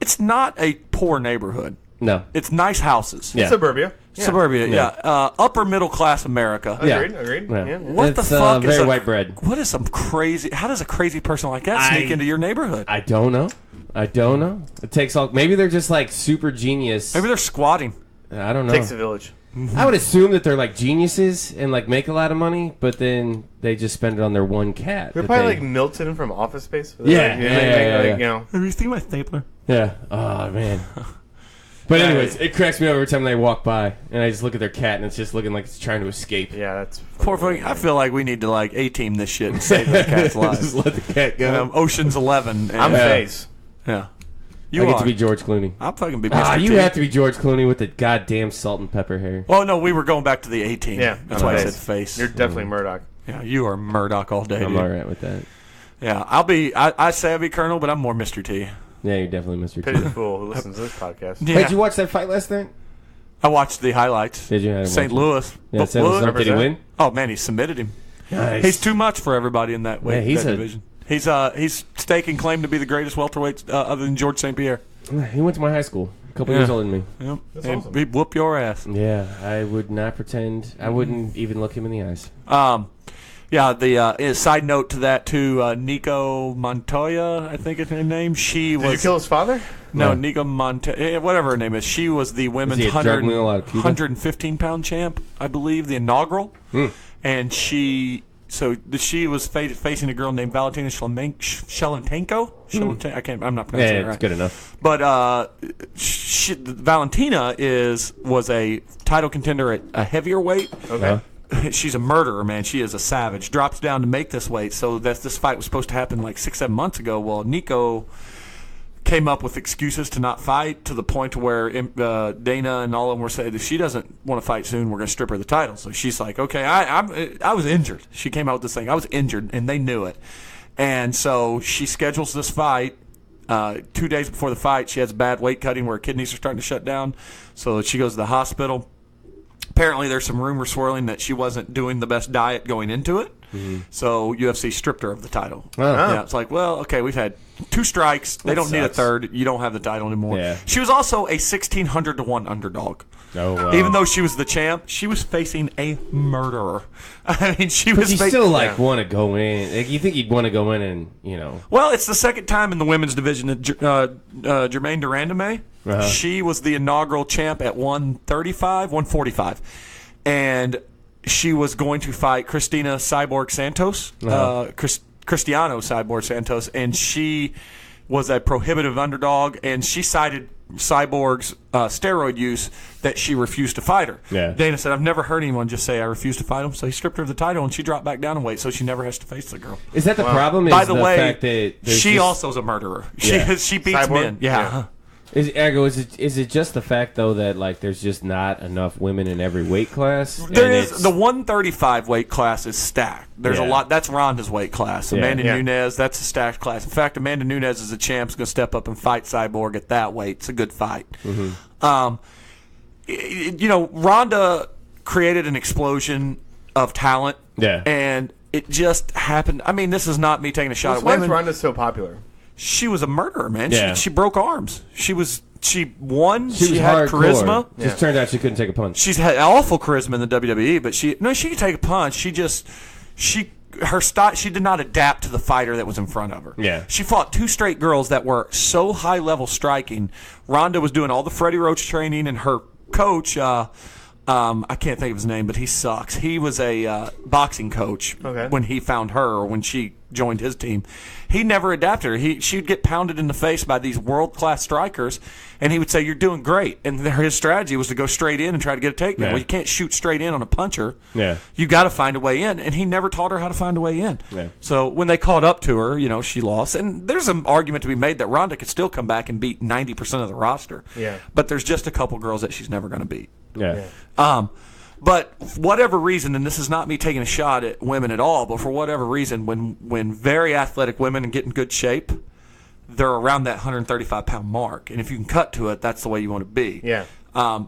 It's not a poor neighborhood. No. It's nice houses. Yeah. Suburbia. Suburbia, yeah. Upper middle class America. Agreed. Yeah. What it's, the fuck very is white bread. What is some crazy? How does a crazy person like that sneak into your neighborhood? I don't know. It takes all. Maybe they're just like super genius. Maybe they're squatting. I don't know. Takes a village. I would assume that they're like geniuses and like make a lot of money, but then they just spend it on their one cat. They're probably like Milton from Office Space. Yeah. Have you seen my stapler? Yeah. Oh man. But anyways, it cracks me up every time they walk by, and I just look at their cat, and it's just looking like it's trying to escape. Yeah, that's poor fucking. I feel like we need to like A-team this shit and save the cat's life. Just let the cat go. Ocean's 11. And, I'm Face. Yeah. I get to be George Clooney. I'm fucking be Mr. You T. have to be George Clooney with the goddamn salt and pepper hair. Oh no, we were going back to the A-team. Yeah, that's why I said Face. You're definitely Murdoch. Yeah, you are Murdoch all day. I'm alright with that. Yeah, I say I'll be Colonel, but I'm more Mr. T. Yeah, you're definitely Mr. Pity T. the fool who listens to this podcast. Yeah. Hey, did you watch that fight last night? I watched the highlights. Did you? St. Louis. Yeah, St. Louis. Did he win? Oh man, he submitted him. Nice. He's too much for everybody in that weight division. He's staking claim to be the greatest welterweight other than George St. Pierre. He went to my high school. A couple years older than me. Yep. That's and awesome. he'd whoop your ass. Yeah, I would not pretend. I wouldn't even look him in the eyes. Yeah, the side note to that too, Nico Montoya, I think is her name. Did you kill his father? No, Nico Montoya, whatever her name is. She was the women's 115-pound champ, I believe, the inaugural. And she was facing a girl named Valentina Sheletenko. I'm not pronouncing it right. It's good enough. But Valentina was a title contender at a heavier weight. Okay. She's a murderer, man. She is a savage. Drops down to make this weight. So this fight was supposed to happen like 6-7 months ago. Well, Nico came up with excuses to not fight to the point where Dana and all of them were saying, if she doesn't want to fight soon, we're going to strip her the title. So she's like, okay, I was injured. She came out with this thing. I was injured, and they knew it. And so she schedules this fight. 2 days before the fight, she has bad weight cutting where her kidneys are starting to shut down. So she goes to the hospital. Apparently, there's some rumors swirling that she wasn't doing the best diet going into it. So UFC stripped her of the title. Yeah, it's like, well, okay, we've had 2 strikes. They don't need a third. You don't have the title anymore. Yeah. She was also a 1,600-to-1 underdog. Oh, wow. Even though she was the champ, she was facing a murderer. I mean, she was. But you still want to go in. Like, you think you'd want to go in and Well, it's the second time in the women's division that Germaine Durandame. She was the inaugural champ at 145, and she was going to fight Cristiano Cyborg Santos, and she was a prohibitive underdog, and she cited Cyborg's steroid use that she refused to fight her. Yeah. Dana said, I've never heard anyone just say I refuse to fight him, so he stripped her of the title, and she dropped back down in weight, so she never has to face the girl. Is that the problem? By the way, fact that she also is a murderer. Yeah. She beats Cyborg? men. Yeah. Is it just the fact though that like there's just not enough women in every weight class? There is the 135 weight class is stacked. There's a lot. That's Ronda's weight class. Amanda Nunes, that's a stacked class. In fact, Amanda Nunes is a champ. Is going to step up and fight Cyborg at that weight. It's a good fight. Ronda created an explosion of talent. Yeah. And it just happened. I mean, this is not me taking a shot at Why is women. Ronda so popular? She was a murderer, man. Yeah. She broke arms. She won. She was had hardcore. charisma. Just turned out she couldn't take a punch. She's had awful charisma in the WWE, but she could take a punch. Her style, she did not adapt to the fighter that was in front of her. Yeah. She fought 2 straight girls that were so high level striking. Ronda was doing all the Freddie Roach training, and her coach, I can't think of his name, but he sucks. He was a boxing coach when he found her, or when she joined his team. He never adapted her. She'd get pounded in the face by these world-class strikers, and he would say, "You're doing great." And his strategy was to go straight in and try to get a takedown. Yeah. Well, you can't shoot straight in on a puncher. Yeah. You got to find a way in, and he never taught her how to find a way in. Yeah. So when they caught up to her, she lost. And there's an argument to be made that Ronda could still come back and beat 90% of the roster. Yeah. But there's just a couple girls that she's never going to beat. Yeah. But for whatever reason, and this is not me taking a shot at women at all, but for whatever reason, when very athletic women get in good shape, they're around that 135-pound mark. And if you can cut to it, that's the way you want to be. Yeah.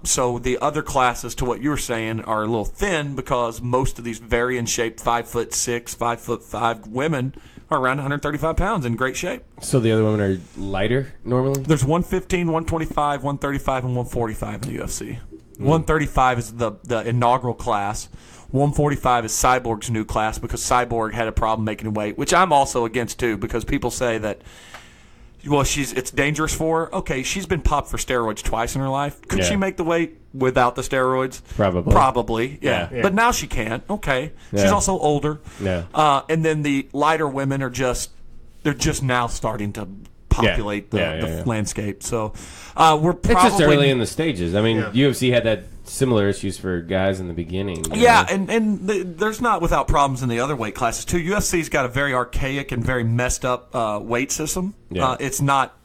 So the other classes, to what you were saying, are a little thin because most of these very in shape 5'6", 5'5" women are around 135 pounds in great shape. So the other women are lighter normally? There's 115, 125, 135, and 145 in the UFC. 135 is the inaugural class. 145 is Cyborg's new class because Cyborg had a problem making weight, which I'm also against too, because people say that, well, it's dangerous for her. Okay, she's been popped for steroids twice in her life. Could she make the weight without the steroids? Probably, yeah. But now she can't. Okay. Yeah. She's also older. Yeah. And then the lighter women they're just now starting to populate the landscape. So we're probably... It's just early in the stages. I mean, UFC had that similar issues for guys in the beginning. Yeah, and there's not without problems in the other weight classes, too. UFC's got a very archaic and very messed up weight system. Yeah. It's not...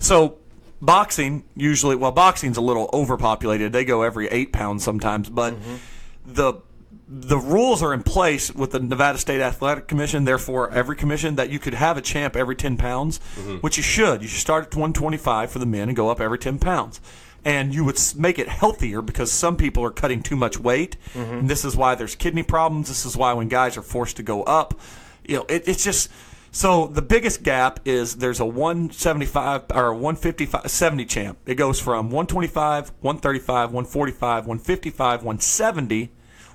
So boxing, usually... Well, boxing's a little overpopulated. They go every 8 pounds sometimes, but the rules are in place with the Nevada State Athletic Commission, therefore every commission, that you could have a champ every 10 pounds, which you should. You should start at 125 for the men and go up every 10 pounds. And you would make it healthier because some people are cutting too much weight. And this is why there's kidney problems. This is why when guys are forced to go up, it's just... So the biggest gap is there's a 175 or 155, 70 champ. It goes from 125, 135, 145, 155, 170,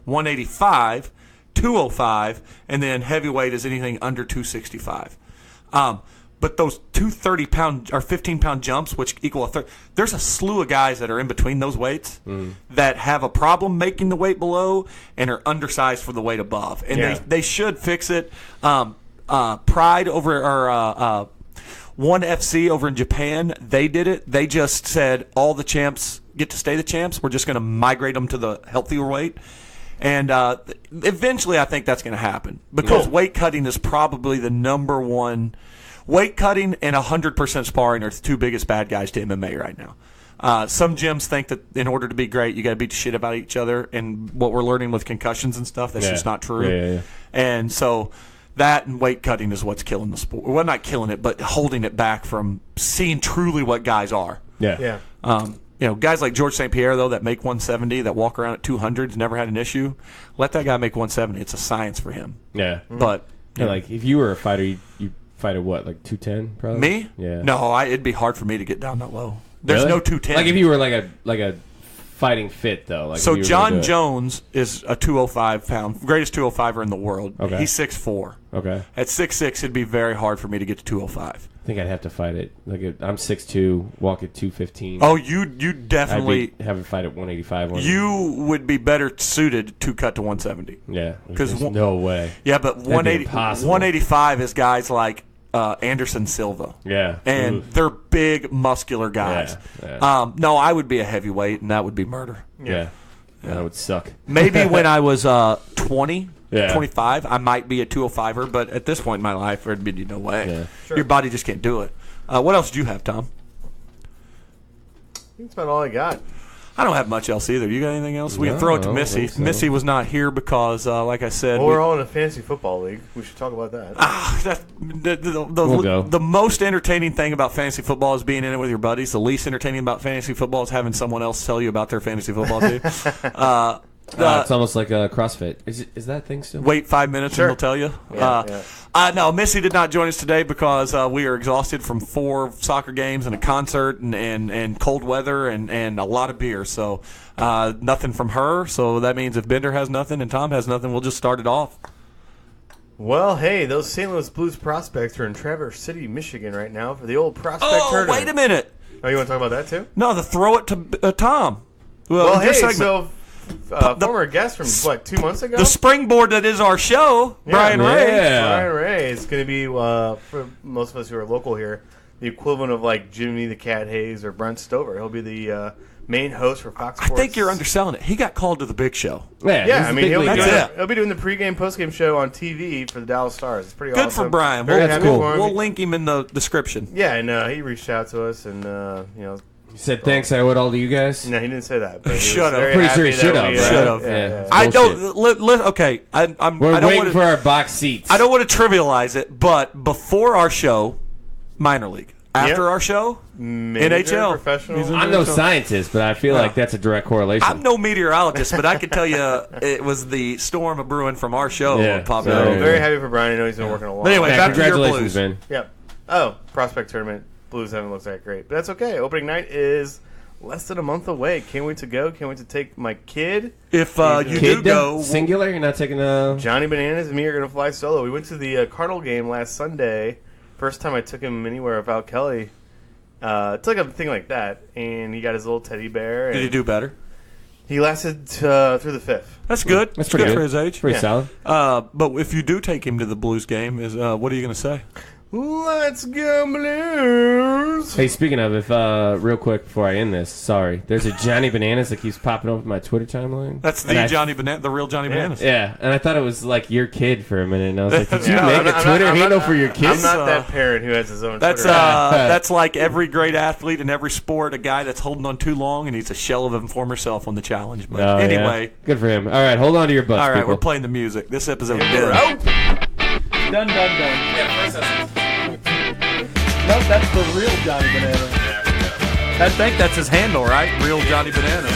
185, 205, and then heavyweight is anything under 265. But those 230-pound or 15-pound jumps, which equal a third, there's a slew of guys that are in between those weights that have a problem making the weight below and are undersized for the weight above. And they should fix it. Pride over or One FC over in Japan, they did it. They just said all the champs get to stay the champs. We're just going to migrate them to the healthier weight. And eventually I think that's going to happen because weight cutting is probably the number one. Weight cutting and 100% sparring are the two biggest bad guys to MMA right now. Some gyms think that in order to be great, you got to beat the shit about each other. And what we're learning with concussions and stuff, that's just not true. Yeah. And so that and weight cutting is what's killing the sport. Well, not killing it, but holding it back from seeing truly what guys are. Yeah. Guys like George St. Pierre, though, that make 170, that walk around at 200s, never had an issue. Let that guy make 170. It's a science for him. Yeah. But like if you were a fighter, you fight at what, like 210 probably? Me? Yeah. No, it'd be hard for me to get down that low. There's Really? no 210. Like if you were like a fighting fit though. Like So if you were John gonna do it. Jones is a 205-pound, greatest 205er in the world. Okay. He's 6'4". Okay. At 6'6", it'd be very hard for me to get to 205. I think I'd have to fight it. Like I'm 6'2", walk at 215. Oh, you definitely have a fight at 185. You would be better suited to cut to 170. Yeah. 'Cause There's no way. Yeah, but That'd be 180, impossible. 185 is guys like Anderson Silva. Yeah. And Oof. they're big, muscular guys. Yeah. No, I would be a heavyweight, and that would be murder. Yeah. That would suck. Maybe when I was 20, Yeah. 25, I might be a 205er, but at this point in my life, there'd be no way. Yeah. Sure. Your body just can't do it. What else do you have, Tom? I think that's about all I got. I don't have much else either. You got anything else? We can No, throw it I to don't Missy. think so. Missy was not here because, like I said, Well, we're all in a fantasy football league. We should talk about that. We'll go. The most entertaining thing about fantasy football is being in it with your buddies. The least entertaining about fantasy football is having someone else tell you about their fantasy football team. It's almost like a CrossFit. Is that thing still? Wait 5 minutes Sure. and he'll tell you. Yeah. No, Missy did not join us today because we are exhausted from 4 soccer games and a concert and cold weather and a lot of beer. So nothing from her. So that means if Bender has nothing and Tom has nothing, we'll just start it off. Well, hey, those St. Louis Blues prospects are in Traverse City, Michigan right now for the old prospect tournament. Wait a minute. Oh, you want to talk about that too? No, throw it to Tom. Well, your hey, segment. so former guest from, 2 months ago? The springboard that is our show, Brian Ray. Brian Ray is going to be, for most of us who are local here, the equivalent of like Jimmy the Cat Hayes or Brent Stover. He'll be the main host for Fox I Sports. think you're underselling it. He got called to the big show. Yeah, I mean, he'll league be doing the pregame, postgame show on TV for the Dallas Stars. It's pretty Good awesome. for Brian. Very That's happy cool. for him. We'll link him in the description. Yeah, and he reached out to us, and He said thanks. I owe it all to you guys. no, he didn't say that. But he Shut was up. very Pretty sure happy he should that have, we, right? Should have. Yeah. I Bullshit. don't. Okay, We're I don't waiting want for our box seats. I don't want to trivialize it, but before our show, minor league. After Yep. our show, Major NHL. professional. He's in- I'm no scientist, but I feel like that's a direct correlation. I'm no meteorologist, but I can tell you it was the storm of brewing from our show. Yeah. Popping So out. Yeah. very happy for Brian. I know he's been working a lot. But anyway, Yeah, back to your congratulations, Blues. man. Yep. Oh, prospect tournament. Blues haven't looked that great, but that's okay. Opening night is less than a month away. Can't wait to go. Can't wait to take my kid. If you do Kid go, singular. You're not taking a. Johnny Bananas and me are going to fly solo. We went to the Cardinal game last Sunday. First time I took him anywhere without Kelly. It's like a thing like that, and he got his little teddy bear. And did he do better? He lasted through the 5th. That's good. That's pretty good good for his age. Pretty Yeah. solid. But if you do take him to the Blues game, is what are you going to say? Let's go Blues! Hey, speaking of, if real quick before I end this, sorry, there's a Johnny Bananas that keeps popping up in my Twitter timeline. That's And the I- Johnny Banana, the real Johnny Bananas. Yeah, and I thought it was like your kid for a minute, and I was like, did you Yeah, make I'm a not- Twitter I'm handle not- for your I'm kids? not that parent who has his own That's Twitter. that's like every great athlete in every sport, a guy that's holding on too long and he's a shell of him former self on the challenge. But Oh, yeah. anyway, Good for him. All right, hold on to your butts, all right, people. we're playing the music. This episode We're is out. done, done, done. No, that's the real Johnny Banana. I think that's his handle, right? Real Johnny Banana.